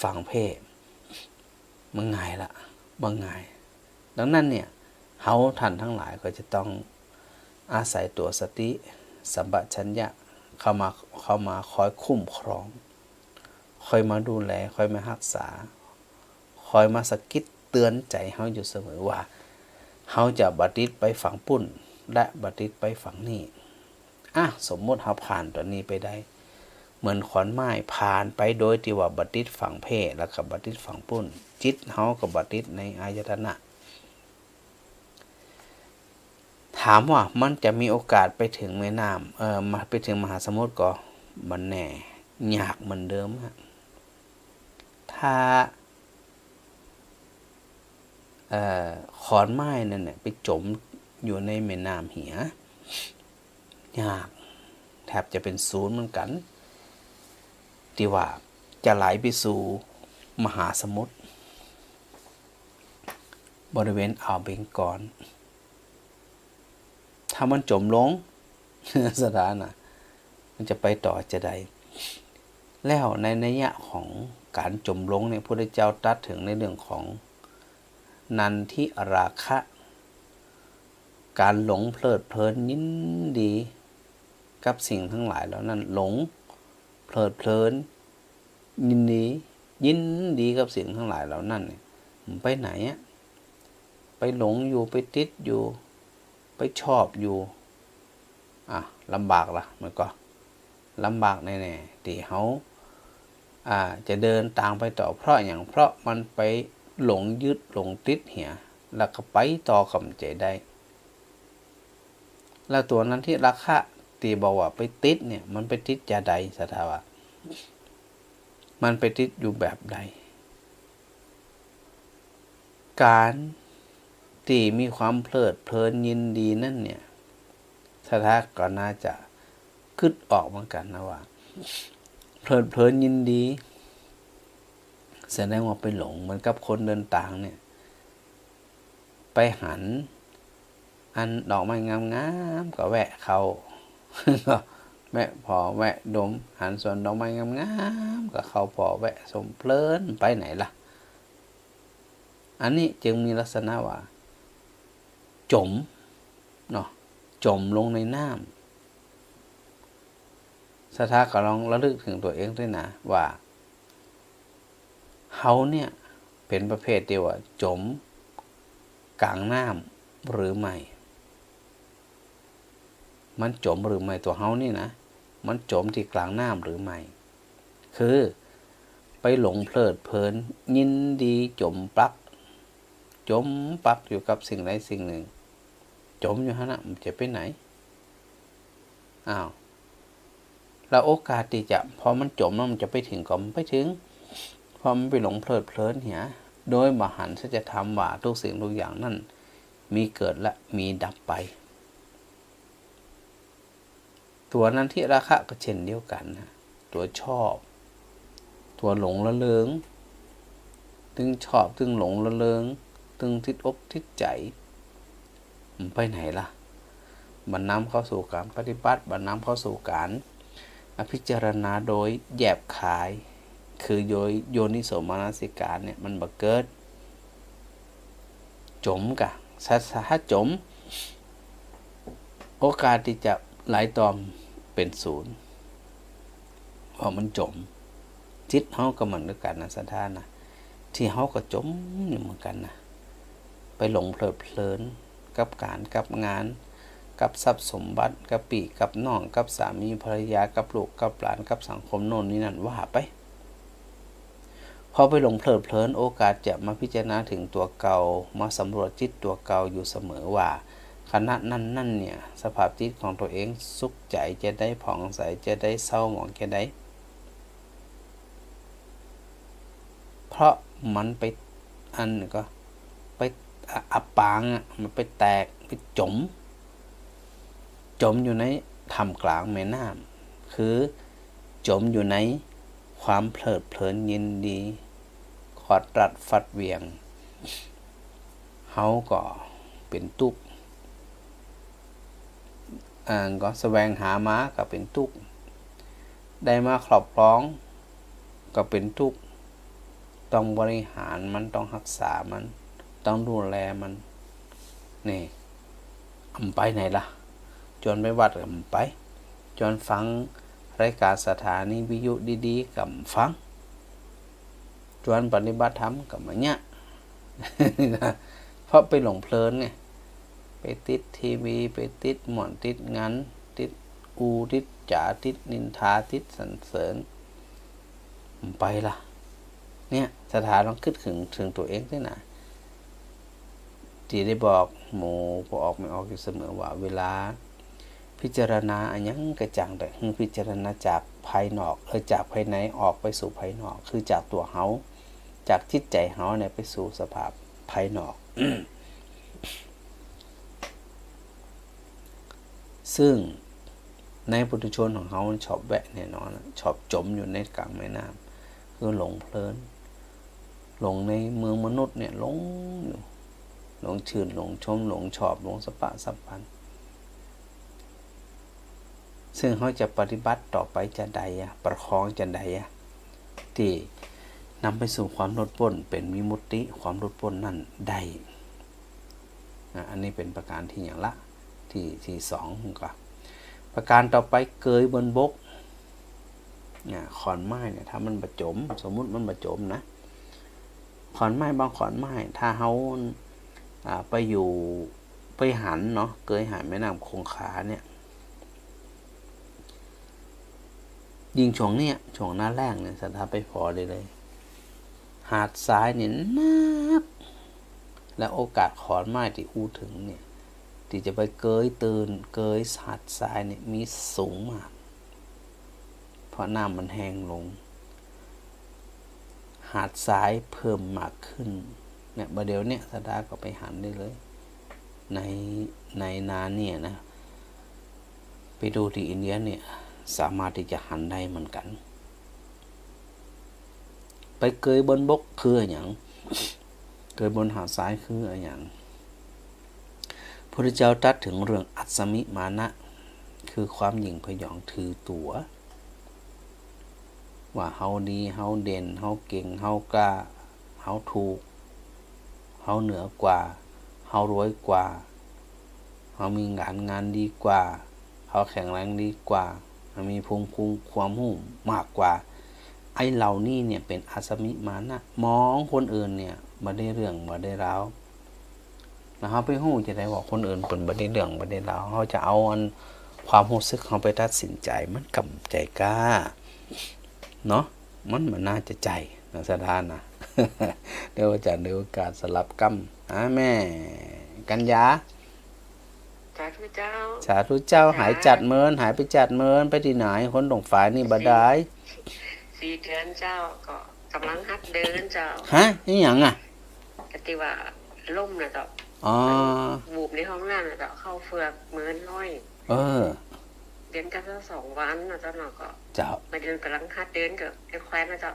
ฝั่งเพศมันง่ายละบางง่ายดังนั้นเนี่ยเฮาท่านทั้งหลายก็จะต้องอาศัยตัวสติสัมปชัญญะเข้ามาคอยคุ้มครองคอยมาดูแลคอยมารักษาคอยมาสะกิดเตือนใจเฮาอยู่เสมอว่าเฮาจะบัดดิษไปฝั่งปุ้นและบัดดิษไปฝั่งนี้สมมติเฮาผ่านตัวนี้ไปได้เหมือนขอนไม้ผ่านไปโดยที่ว่าบัดดิษฝั่งเพศแล้วก็บัดดิษฝั่งปุ้นจิตเฮาก็บัดดิษในอายตนะถามว่ามันจะมีโอกาสไปถึงแม่น้ำมาไปถึงมหาสมุทรก็มันแน่ยากเหมือนเดิมฮะถ้าขอนไม้นั่นเนี่ยไปจมอยู่ในแม่น้ำเหียยากแทบจะเป็นศูนย์เหมือนกันที่ว่าจะไหลไปสู่มหาสมุทรบริเวณอ่าวเบงกอลถ้ามันจมลง สถานะมันจะไปต่อจะใดแล้วในนัยยะของการจมลงเนี่ยพระพุทธเจ้าตรัสถึงในเรื่องของนันทิราคะ การหลงเพลิดเพลินยินดีกับสิ่งทั้งหลายแล้วนั้นหลงเพลิดเพลินยินดีกับสิ่งทั้งหลายเหล่านั้นเนี่ยไปไหนอะไปหลงอยู่ไปติดอยู่ไปชอบอยู่ลำบากล่ะมันก็ลำบากแน่ๆที่เขาจะเดินต่างไปต่อเพราะมันไปหลงยึดหลงติดเหี่ยแล้วก็ไปต่อกับใจได้แล้วตัวนั้นที่ราคะตีบอกว่าไปติดเนี่ยมันไปติดจะใดสถาวะมันไปติดอยู่แบบใดการตีมีความเพลิดเพลินยินดีนั่นเนี่ยสถาก็น่าจะคิดออกเหมือนกันนะว่าเพลิดเพลินยินดีแสดงว่าไปหลงเหมือนกับคนเดินต่างเนี่ยไปหันอันดอกไม้งามๆก็แวะเขาแวะพอแวะดมหันส่วนดอกไม้งามๆก็เขาพอแวะสมเพลินไปไหนล่ะอันนี้จึงมีลักษณะว่าจมเนาะจมลงในน้ำสถาก็ลองระลึกถึงตัวเองด้วยนะว่าเขาเนี่ยเป็นประเภทเดียวว่าจมกลางน้ำหรือไม่มันจมหรือไม่ตัวเขานี่นะมันจมที่กลางน้ำหรือไม่คือไปหลงเพลิดเพลินยินดีจมปลักอยู่กับสิ่งใดสิ่งหนึ่งจมอยู่ฮะนะมันจะไปไหนแล้วโอกาสที่จะพอมันจมแล้วมันจะไปถึงก็ไม่ถึงพอมันไปหลงเพลิดเพลินเหี่ยโดยมหันต์สัจธรรมว่าทุกสิ่งทุกอย่างนั่นมีเกิดและมีดับไปตัวนั้นที่ราคะก็เช่นเดียวกันนะตัวชอบตัวหลงละเลงตึงชอบตึงหลงละเลงตึงทิดอกทิดใจมันไปไหนล่ะบรรนำเข้าสู่การปฏิบัติบรรนำเข้าสู่การพิจารณาโดยแยบขาย คือโยนิโสมนสิการเนี่ยมันบ่เกิดจมกะถ้าจมโอกาสที่จะไหลตอมเป็นศูนย์เพราะมันจมจิตเฮาก็เหมือนกันนะสถานะที่เฮาก็จมอยู่เหมือนกันนะไปหลงเพลิดเพลินกับการกับงานกับทรัพย์สมบัติกับปีกับน้องกับสามีภรรยากับลูกกับหลานกับสังคมโน่นนี่นั่นว่าไปพอไปหลงเพลิดเพลินโอกาสจะมาพิจารณาถึงตัวเก่ามาสำรวจจิตตัวเก่าอยู่เสมอว่าขณะนั้นเนี่ยสภาพจิตของตัวเองสุขใจจะได้ผ่องใสจะได้เศร้าหมองจะได้เพราะมันไปอันก็ไปอับปางมันไปแตกไปจมอยู่ในท่ามกลางแม่น้ำคือจมอยู่ในความเพลิดเพลินยินดีขอดรัดฟัดเวียงเฮาก็เป็นทุกข์ก็แสวงหามาก็เป็นทุกข์ได้มาครอบครองก็เป็นทุกข์ต้องบริหารมันต้องรักษามันต้องดูแลมันนี่ไปไหนล่ะจนไปวัดก็ไปจนฟังรายการสถานีวิทยุดีๆกับฟังจนปฏิบัติธรรมกับมาเนี่ย เพราะไปหลงเพลินไงไปติดทีวีไปติดหมอนติดงั้นติดติดจ๋าติดนินทาติดสรรเสริญไปล่ะเนี่ยสถานต้องคิดถึงตัวเองด้วยนะที่ได้บอกหมู่ก็ออกไม่ออกอยู่เสมอว่าเวลาพิจารณาอันยังกระจ่างแต่พิจารณาจากภายนอกจากภายในออกไปสู่ภายนอกคือจากตัวเฮาจากจิตใจเฮาเนี่ยไปสู่สภาพภายนอก ซึ่งในปุถุชนของเฮาชอบแวะแน่นอนชอบจมอยู่ในกลางแม่น้ำคือหลงเพลินหลงในเมืองมนุษย์เนี่ยหลงอยู่หลงชื่นหลงชมหลงชอบหลงสปะสัมพันธ์ซึ่งเขาจะปฏิบัติต่อไปจะใดประคองจะใดที่นำไปสู่ความหลุดพ้นเป็นวิมุตติความหลุดพ้นนั่นได้อันนี้เป็นประการที่อย่างละที่สองก็ประการต่อไปเกยบนบกขอนไม้เนี่ยถ้ามันประจมสมมุติมันประจมนะขอนไม้บางขอนไม้ถ้าเขาไปอยู่ไปหันเนาะเกยหันแม่น้ำคงคาเนี่ยยิงช่วงหน้าแรงเนี่ยสถาไปพอเลยหาดทรายเนี่ยนักและโอกาสขอนไม้ที่อู้ถึงเนี่ยที่จะไปเกยหาดทรายเนี่ยมีสูงมากเพราะน้ำมันแห้งลงหาดทรายเพิ่มมากขึ้นเนี่ยประเดี๋ยวเนี่ยสถาก็ไปหันได้เลยในนาเนี่ยนะไปดูที่อินเดียเนี่ยสามารถที่จะหันได้เหมือนกันไปเกยบนบกคืออย่างเกยบนหาดทรายคืออย่างพระพุทธเจ้าตรัสถึงเรื่องอัศมิมานะคือความหยิ่งพยองถือตัวว่าเฮาดีเฮาเด่นเฮาเก่งเฮากล้าเฮาถูกเฮาเหนือกว่าเฮารวยกว่าเฮามีงานดีกว่าเฮาแข็งแรงดีกว่ามีภูมิคุ้มความรู้มากกว่าไอ้เหล่านี้เนี่ยเป็นอาสมิมานะมองคนอื่นเนี่ยบ่ได้เรื่องบ่ได้ราวแล้วเฮาไปฮู้จะได้ว่าคนอื่นเพิ่นบ่ได้เรื่องบ่ได้ราวเฮาจะเอาอันความรู้สึกเฮาไปตัดสินใจมันกำใจกล้าเนาะมันน่าจะใจนะสถานนะ เดี๋ยวอาจารย์เดี๋ยวโอกาสสลับกรรมแม่กัญญาสาธุเจ้าหายจัดเมินหายไปจัดเมินไปที่ไหนคนตรงฝ่ายนี่บ่ได้4 เดือนเจ้าก็กำลังหัดเดินเจ้านี่หยังกติว่าล่มนะเจ้าบูบในห้องน้ำนะเจ้าเข้าเฟือกเมินน้อยเดือนกัน2 วันนะเจ้าเนาะก็เจ้ามาเดินกำลังหัดเดินกับไอ้แคว้นนะเจ้า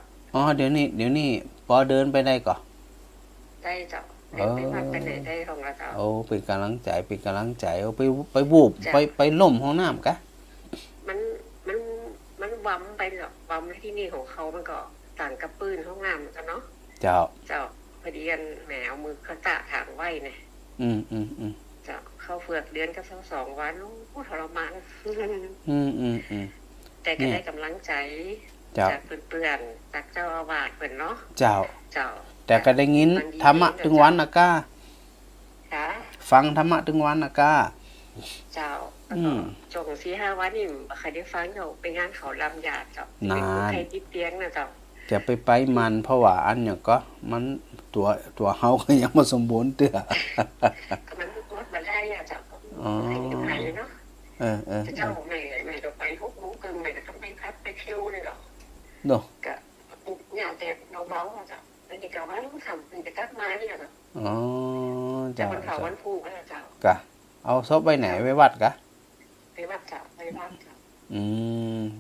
เดี๋ยวนี้พอเดินไปได้ก่อได้เจ้าไปวัดไปไหนได้ของเราเจ้าเป็นกำลังใจไปบูบไปล่มห้องน้ำกะมันวัมไปหรอกวัมที่นี่ของเขามันก็ ต่างกับปืนห้องน้ำกันเนาะ เจ้า เจ้าพอดีกันแหมเอามือเขาตะถางไว้เนี่ย อืม เจ้าเข้าเฟือกเดือนก็2 วันโอ้ทรมาน แต่ก็ได้กำลังใจ เจ้า จากเพื่อนๆจากเจ้าอาวาสเพิ่นเนาะ เจ้า เจ้า แต่ก็ได้ยินธรรมะถึงวันนะก้า ค่ะ ฟังธรรมะถึงวันนะก้า เจ้าจง4-5 วันนี่บ่เคยได้ฟังเจ้าไปงานเขาลำยาเจ้าเป็นคนไทยติดเตียงนะเจ้า จะไปมันเพราะว่าอันอย่างก็มันตัวเฮาก็ยังบ่สมบูรณ์เตื้อ ก็มันรถมาได้อะเจ้า อ๋อ ให้ดูไหนเนาะ เออ เจ้าแม่ต้องไป6 โมงครึ่งแม่ก็ต้องไปพักไปเที่ยวเลยเนาะ โด ก็เนี่ยแต่เบาๆอะเจ้าอันนี้ก็ว่าต้องทำเป็นกลับมาเนี่ยเนาะ อ๋อ แต่ เจ้า วันเผาวันผูกนะเจ้าก ะเอาศพไว้ไหนไว้วัดกะ ไปวัดเจ้าไปวัดเจ้า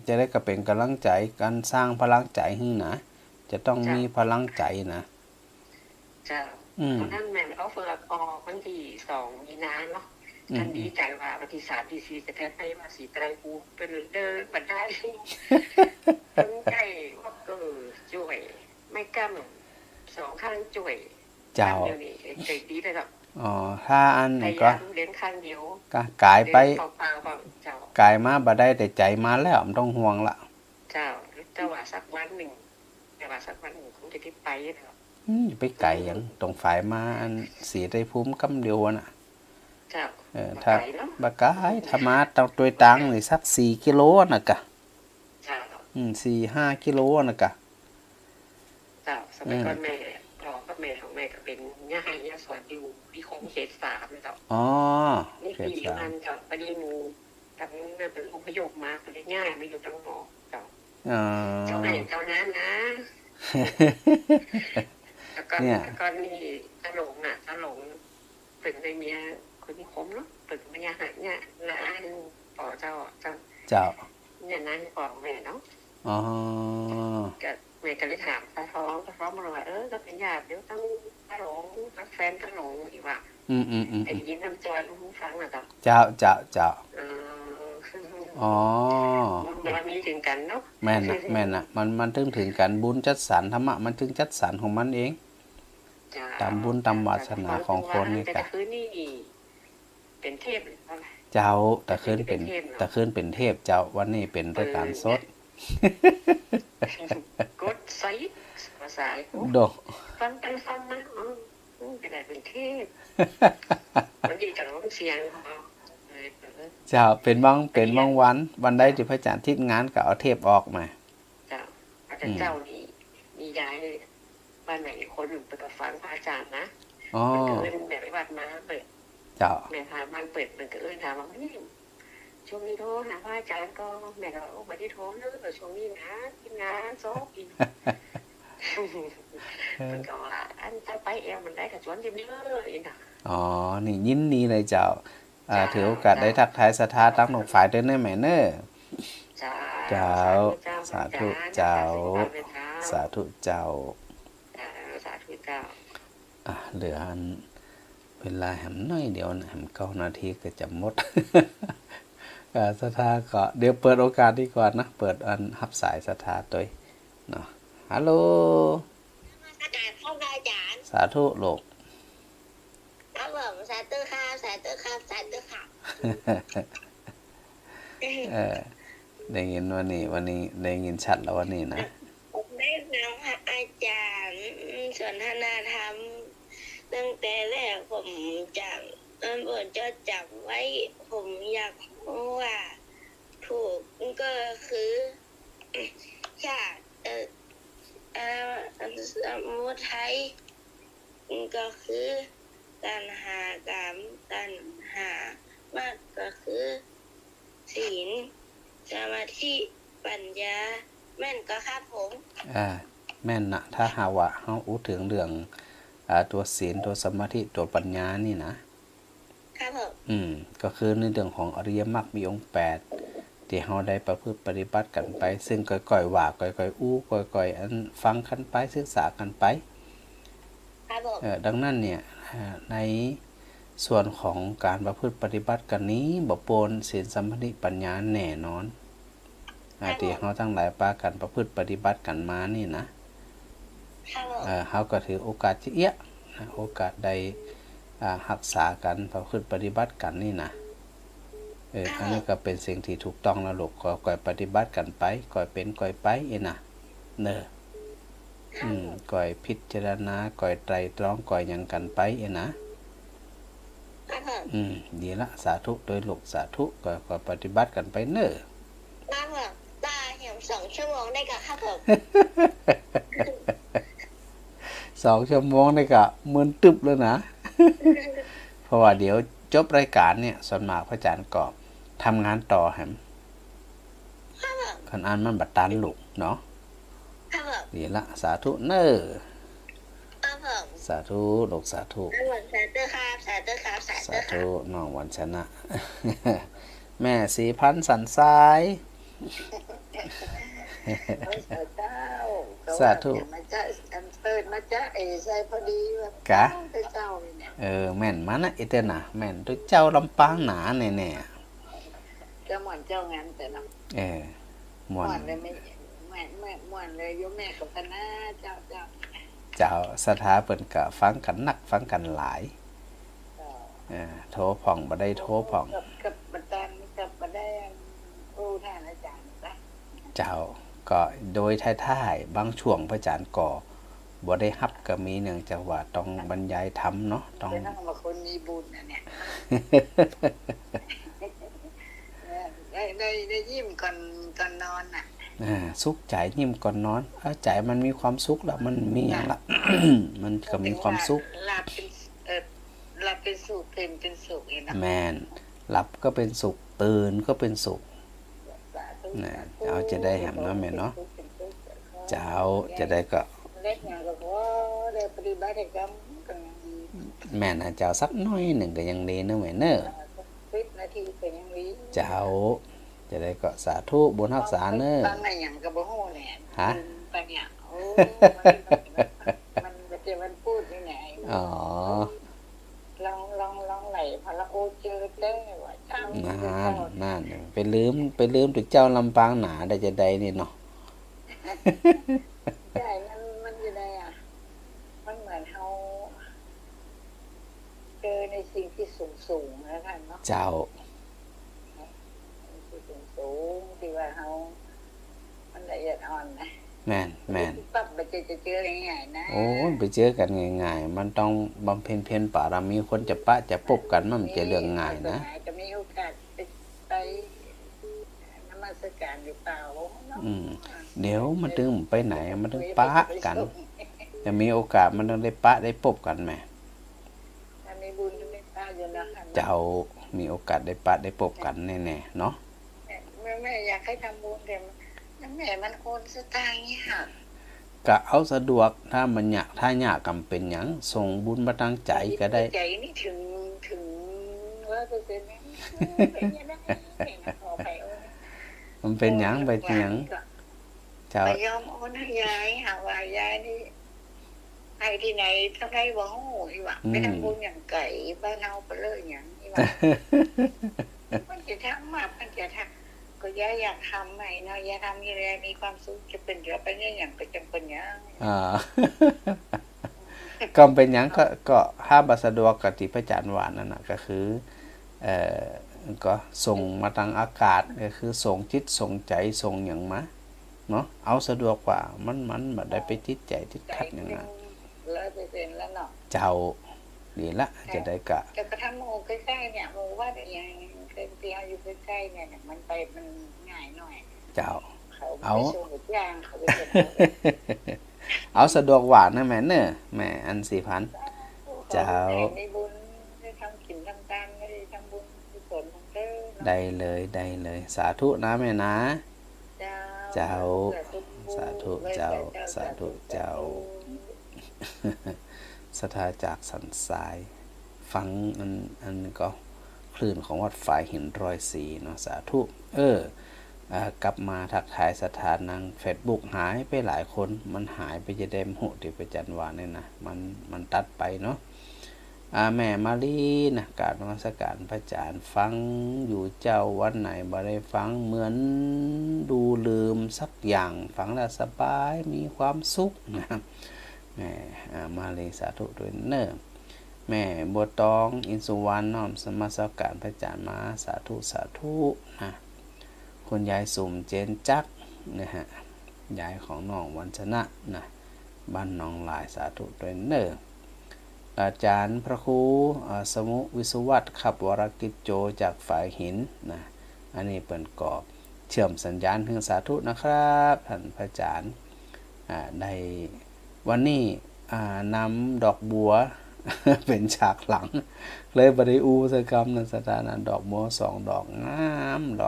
จะได้ก็เป็นกำลังใจการสร้างพลังใจให้นะจะต้องมีพลังใจนะ เจ้าตอนนั้นแม่เอาเฟือกออกวันที่2 มีนาเนาะท่านดีใจว่าวันที่3 ที่ 4จะแท้ไปว่าสีไตรภูมิเป็นเดินบันไดตั้งใจว่าช่วยไม่กำ2 ข้างช่วย เจ้า เดี๋ยวนี้ใจดีเลยเนาะ อ๋อถ้าอัน พ นี้ ยา ก็ ยามเลี้ยงข้างเดียว ก็กายไป เปล่าๆเจ้าก ายมาบ่ได้แต่ใจมาแล้วไม่ต้องห่วงละ เจ้าแต่ว่าสักวันหนึ่งแต่ว่าสักวันหนึ่งคงจะได้ไปเนาะ อย่าไปไกลอย่างตรงฝ่ายมาอันสีได้ภูมิกำเดียวน่ะ เจ้า ถ้า ไปเนาะ บากายถ้ามาตรงตัวตังนี่สัก4 กิโลน่ะกะ เจ้า 4-5 กิโลน่ะกะ เจ้าสมัยก่อนแม่พ่อกับแม่ของแม่ก็เป็นย่าให้ย่าสอนอยู่ที่โคงเขต3เจ้า อ๋อ นี่ เข ปี ต มันเจ้าพอดีหมูทำแม่เป็นอพยพมาก็เลยง่ายไม่อยู่จังหวัดเจ้า อ๋อ เจ้าไหนเจ้านั้นนะแล้วก็ เนี่ย แล้วก็นี่ตาหลงอ่ะตาหลงเป็นในเมียคนที่คมเนาะเป็นเมียหาเนี่ยน้าป่อเจ้าเจ้า เจ้า เนี่ยนั่นป่อแม่เนาะ อ๋อ ก็แม่ก็เลยถามตาท้องมาว่าก็เป็นญาติเดี๋ยวต้องตาหลงรักแฟนตาหลงอีกว่าไอ้ยินทำจอยรู้ฟังอ่ะเจ้า เจ้าอ๋อ มันมีถึงกันเนาะ แม่นน่ะมันถึงกันบุญจัดสรรธรรมะมันถึงจัดสรรของมันเอง ตามบุญตามวาสนาของคนนี่ แต่ กะ คืนนี่เป็นเทพเท่าไหร่ เจ้าแต่คืนเป็นเทพเจ้าวันนี้เป็นรายการสด กดไซส์ภาษา โด ฟังกันฟังนะเป็นอะไรเป็นเทพมันดีจังเสียงเจ้าเป็นบางวันใดที่พระอาจารย์ทิศงานก็เอาเทปออกมา เจ้าอาจารย์เจ้านี่มีย้ายบ้านไหนคนหนึ่งไปกับฟังพระอาจารย์นะ อ๋อ มันก็เอิ้นแบบไปวัดมาเปิด เจ้า แม่ถามมันเปิดมันก็เอิ้นถามว่านี่ช่วงนี้โทรหาพระอาจารย์ก็แม่ก็ไม่ได้โทรเนอะช่วงนี้นะกินงานซ้อมกินมันก็ว่าอันจะไปเอวมันได้กับชวนจิ้มเยอะอีกนะ อ๋อนี่ยินดีเลยเจ้าถือโอกาสได้ทักทายศรัทธาตั้งหนฝ่ายเดินได้ไหมเนอะ เจ้าสาธุเจ้า สาธุเจ้า สาธุเจ้า เหลืออันเวลาแหมน้อยเดียวนะแหม9 นาทีก็จะหมด ศรัทธาก็เดี๋ยวเปิดโอกาสดีกว่านะเปิดอันรับสายศรัทธาตัวเนาะฮัลโหล อาจารย์เข้าได้อาจารย์ สาธุโลก ครับผมสาธุครับสาธุครับสาธุครับ ได้ยินวันนี้ได้ยินชัดแล้ววันนี้นะ ผมได้ฟังพระอาจารย์สนทนาธรรมตั้งแต่แรกผมจะผมจะจับไว้ผมอยากรู้ว่าถูกก็คือชาติสมุทัยก็คือตัณหากามตัณหามากก็คือศีลสมาธิปัญญาแม่นก็ครับผม แม่นนะถ้าหาว่าเฮาอู้ถึงเรื่องตัวศีลตัวสมาธิตัวปัญญานี่นะครับ ผม ก็คือในเรื่องของอริยมรรคมีองค์8ที่เฮาได้ประพฤติปฏิบัติกันไป ซึ่งก่อยๆว่าก่อยๆอู้ก่อยๆอันฟังกันไปศึกษากันไป ครับผม ดังนั้นเนี่ยในส่วนของการประพฤติปฏิบัติกันนี้บ่ปนศีลสมาธิปัญญาแน่นอนที่เฮาทั้งหลายปากันประพฤติปฏิบัติกันมานี่นะ เฮาก็ถือโอกาสที่เอี้ยโอกาสใดรักษากันประพฤติปฏิบัติกันนี่นะอันนี้ก็เป็นสิ่งที่ถูกต้องแล้วลูกก็ก่อยปฏิบัติกันไปก่อยเป็นก่อยไปนะก่อยพิจารณาก่อยไตรตรองก่อยหยังกันไปนะดีละสาธุโดยลูกสาธุก่อยปฏิบัติกันไปตาเหี่ยว2 ชั่วโมงได้กับครับผม 2 ชั่วโมงนี่ก็มึนตึบแล้วนะ เพราะว่าเดี๋ยวจบรายการเนี่ยส่วนมากพระอาจารย์ก็ทำงานต่อแฮมคันอ่านมันบัดตันลูกเนาะดีละสาธุสาธุลูกสาธุสาธุน้องวันชนะ แม่สีพันธ์สันทรายสาธุมาจ้าเปิดมาจ้าใส่พอดีแบบกะเจ้าเนี่ยแม่นมันนะเตน่ะแม่นตัวเจ้าลำปางหนาแน่ๆเจ้าหม่อนเจ้างานแต่เนาะม่วนเลยไม่ม่วนเลยโยมแม่กับคณะเจ้าสถาเปิ้นก็ฟังกันนักฟังกันหลายโทรผ่องบ่ได้โทรผ่องกับบัดตันกับบ่ได้ท่านอาจารย์นะเจ้าก็โดยท้ายๆบางช่วงพระอาจารย์ก็บ่ได้รับก็มีเนื่องจากว่าต้องบรรยายธรรมเนาะต้องเป็นว่าคนมีบุญเนี่ยได้ยิ้มก่อนนอนน่ะสุขใจยิ้มก่อนนอนใจมันมีความสุขแล้วมันมีหยังล่ะ มันก็มีความสุขหลับเป็นสุขตื่นเป็นสุขเองนะแม่นหลับก็เป็นสุขตื่นก็เป็นสุขนะเอาจะได้แหมเนาะแม่เนาะเจ้าจะได้ก็แม่นะเจ้าสักน้อยหนึ่งก็ยังดีนะแม่เนอะเจ้าจะได้ก็สาธุบุญรักษาเนอะฮะมันพูดยังไงอ๋อลองไหลพอละโอเจอได้ว่าช่างนั่นไปลืมถึงเจ้าลำปางหนาได้จะได้นี่เนาะใช่มันอยู่ได้มันเหมือนเขาเจอในสิ่งที่สูงนะท่านเนาะเจ้าสูงที่ว่าเขามันละเอียดอ่อนนะแม่นปั๊บไปเจอง่ายๆนะโอ้ไปเจอกันง่ายๆมันต้องบำเพ็ญเพียรบารมีคนจะปะจะปบกันมันจะเรื่องง่ายนะจะมีโอกาสไปนมัสการหรือเปล่าเดี๋ยวมันถึงไปไหนมันถึงปะกันจะมีโอกาสมันต้องได้ปะได้ปบกันแม่มีบุญได้ปะอยู่นะเจ้ามีโอกาสได้ปะได้ปบกันแน่ๆเนาะแม่อยากให้ทำบุญแต่แม่มันโอนสตางค์นี่ค่ะก็เอาสะดวกถ้ามันยากถ้ายากกำเป็นหยังส่งบุญมาตั้งใจก็ได้ใจนี่ถึง100%นะเป็นยังไงขอไปมันเป็นหยังไปหยังเจ้าไปยอมโอนให้ยายหาว่ายายนี่ไปที่ไหนทั้งได้บ่ฮู้อีหว่าไปทำบุญอย่างไก่บ้านเฮาไปเลยหยังอีหว่ามันจะทำมามันจะทำก็อยากทำใหม่เนาะอยากทำอะไรมีความสุขจะเป็นเดี๋ยวไปเนี่ยอย่างไปจังเป็นอย่างก็เป็นอย่างก็ห้ามสะดวกกับที่พระอาจารย์ว่านั่นน่ะก็คือก็ส่งมาทางอากาศก็คือส่งจิตส่งใจส่งอย่างมาเนาะเอาสะดวกกว่ามันบ่ได้ไปติดใจติดขัดอย่างนั้น100%แล้วเนาะเจ้าดีละจะได้กะจะกระทำโมใกล้ๆเนี่ยโมว่าอย่างเตียอยู่ใกล้ๆเนี่ยมันไปมันง่ายหน่อยเจ้าเอาเอาสะดวกหวานนะแม่เนอะแม่อัน4,000เจ้าได้บุญได้ทำกินทำทานได้ทำบุญกุศลของเธอได้เลยสาธุนะแม่นะเจ้าสาธุเจ้าสาธุเจ้าศรัทธาจากสันทรายฟังอันก็คลื่นของวัดฝ่ายหิน104เนาะสาธุกลับมาทักทายสถานนาง Facebook หายไปหลายคนมันหายไปจะได้โหที่ประจันวาเนี่ยนะมันตัดไปเนาะแม่มาลีนะกราบนมัสการพระอาจารย์ฟังอยู่เจ้าวันไหนบ่ได้ฟังเหมือนดูลืมสักอย่างฟังแล้วสบายมีความสุขนะ แม่มาลีสาธุด้วยเนอแม่บัวตองอินสุวรรณน้อมสมาสการพระอาจารย์มาสาธุสาธุนะคุณยายสุ่มเจนจักนะฮะยายของน้องวันชนะนะบ้านน้องหลายสาธุด้วยเนออาจารย์พระครูสมุวิสุวัตขับวรกิจโจจากฝ่ายหินนะอันนี้เปิดกรอบเชื่อมสัญญาณถึงสาธุนะครับท่านพระอาจารย์ในวันนี้นำดอกบัว เป็นฉากหลังเลยบริอูสกรรมในสถานะดอกบัว2 ดอกงามด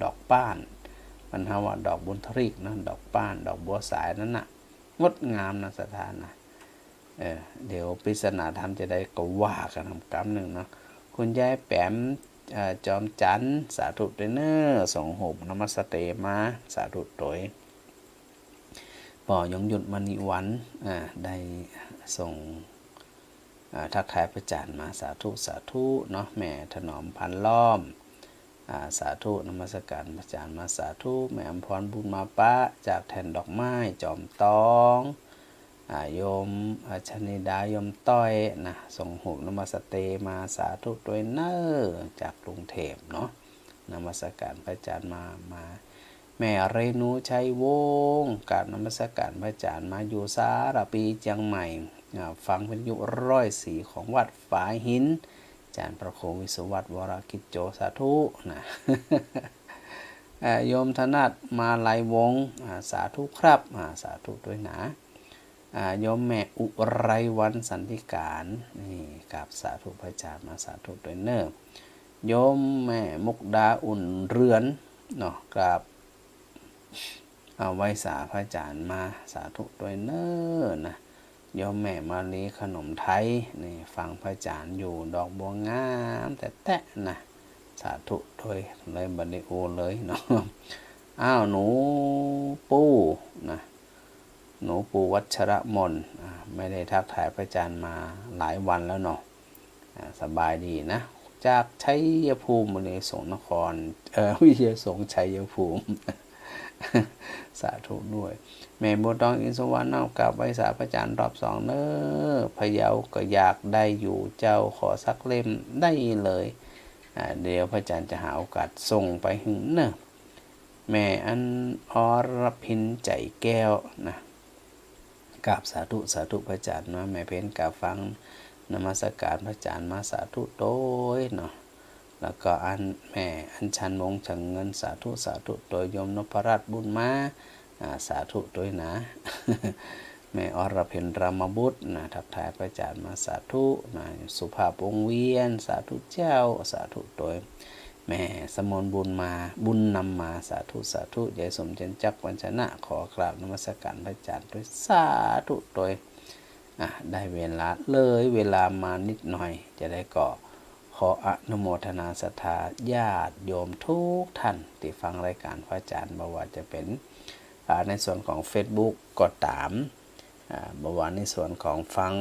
อกป้านมันหาว่าดอกบุญทริกนะดอกป้านดอกบัวสายนั้นน่ะงดงามนะสถานะเดี๋ยวปริศนาธรรมจะได้ก็ว่ากันทำกรรมหนึ่งเนาะคุณยายแปมจอมจันทร์สาธุเดเนอร์ส่งหุบนมัสเตมาสาธุโดยป่อยงหยุดมณีวันได้ส่งทักทายพระอาจารย์มาสาธุสาธุเนาะแม่ถนอมพันล้อมสาธุนมัสการพระอาจารย์มาสาธุแม่อมพรบุญมาปะจากแทนดอกไม้จอมตองโยมชนิดาโยมต้อยนะส่งหุบนมัสเตมาสาธุด้วยเนอจากกรุงเทพเนาะนมัสการพระอาจารย์มาแม่เรนูชัยวงศ์กราบนมัสการพระอาจารย์มาอยู่สารปีเชียงใหม่ฟังวิทยุ104ของวัดฝายหินอาจารย์ประโควิศวัตวรกิจโจสาธุนะโยมธนัทมาลายวงศ์สาธุครับสาธุด้วยนะโยมแม่อุไรวันสันติการนี่กับสาธุพระอาจารย์มาสาธุด้วยเนอโยมแม่มุกดาอุ่นเรือนเนาะกับไว้สาพระอาจารย์มาสาธุด้วยเนอนะโยมแม่มาลีขนมไทยนี่ฟังพระอาจารย์อยู่ดอกบัวงามแต่นะสาธุด้วยเลยบันดิโอเลยเนาะหนูปูนะหนูปูวัชรมนไม่ได้ทักทายพระอาจารย์มาหลายวันแล้วเนาะสบายดีนะจากชัยภูมิวิทยาสงฆ์นครวิทยาสงฆ์ชัยภูมิ สาธุด้วยแม่บัวตองอินสวรรค์กราบไหว้สาพระอาจารย์รอบ2เนอพะเยาก็อยากได้อยู่เจ้าขอสักเล่มได้เลยเดี๋ยวพระอาจารย์จะหาโอกาสส่งไปถึงเนอแม่อันอรพินใจแก้วนะกราบสาธุพระอาจารย์มาแม่เพ็ญกราบฟังนมัสการพระอาจารย์มาสาธุโดยเนาะแล้วก็แม่อัญชันวงศ์ฉังเงินสาธุโดยโยมนพรัตน์บุญมาสาธุด้วยนะ แม่อรพินรามบุตรนะทักทายพระอาจารย์มาสาธุนะสุภาพวงเวียนสาธุเจ้าสาธุโดยแม่สมนบุญนำมาสาธุยายสมเจนจักวันชนะขอกราบนมัสการพระอาจารย์ด้วยสาธุโดยได้เวลามานิดหน่อยจะได้ขออนุโมทนาศรัทธาญาติโยมทุกท่านที่ฟังรายการพระอาจารย์บ่ว่าจะเป็นในส่วนของ Facebook ก็ตามบ่ว่าในส่วนของฟัง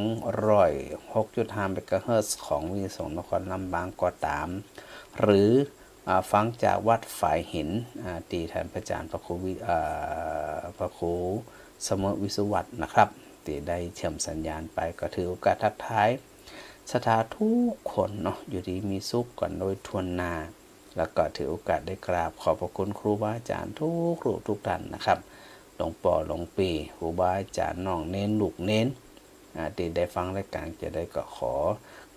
106.5 เมกะเฮิรตซ์ของวิทยุสงฆ์นครลำปางก็ตามหรือฟังจากวัดฝ่ายหินตีท่านพระอาจารย์พระครูเสมอวิสุวัตนะครับที่ได้เชื่อมสัญญาณไปก็ถือโอกาสทักทายศรัทธาทุกคนเนาะอยู่ดีมีสุขกันโดยทวนหน้าแล้วก็ถือโอกาสได้กราบขอบพระคุณครูบาอาจารย์ทุกรูปทุกท่านนะครับหลวงปู่หลวงปีครูบาอาจารย์น้องเน้นลูกเน้นที่ได้ฟังรายการจะได้ก็ขอ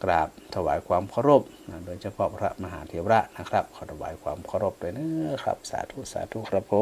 กราบถวายความเคารพโดยเฉพาะพระมหาเถระนะครับขอถวายความเคารพด้วยนะครับสาธุครับผม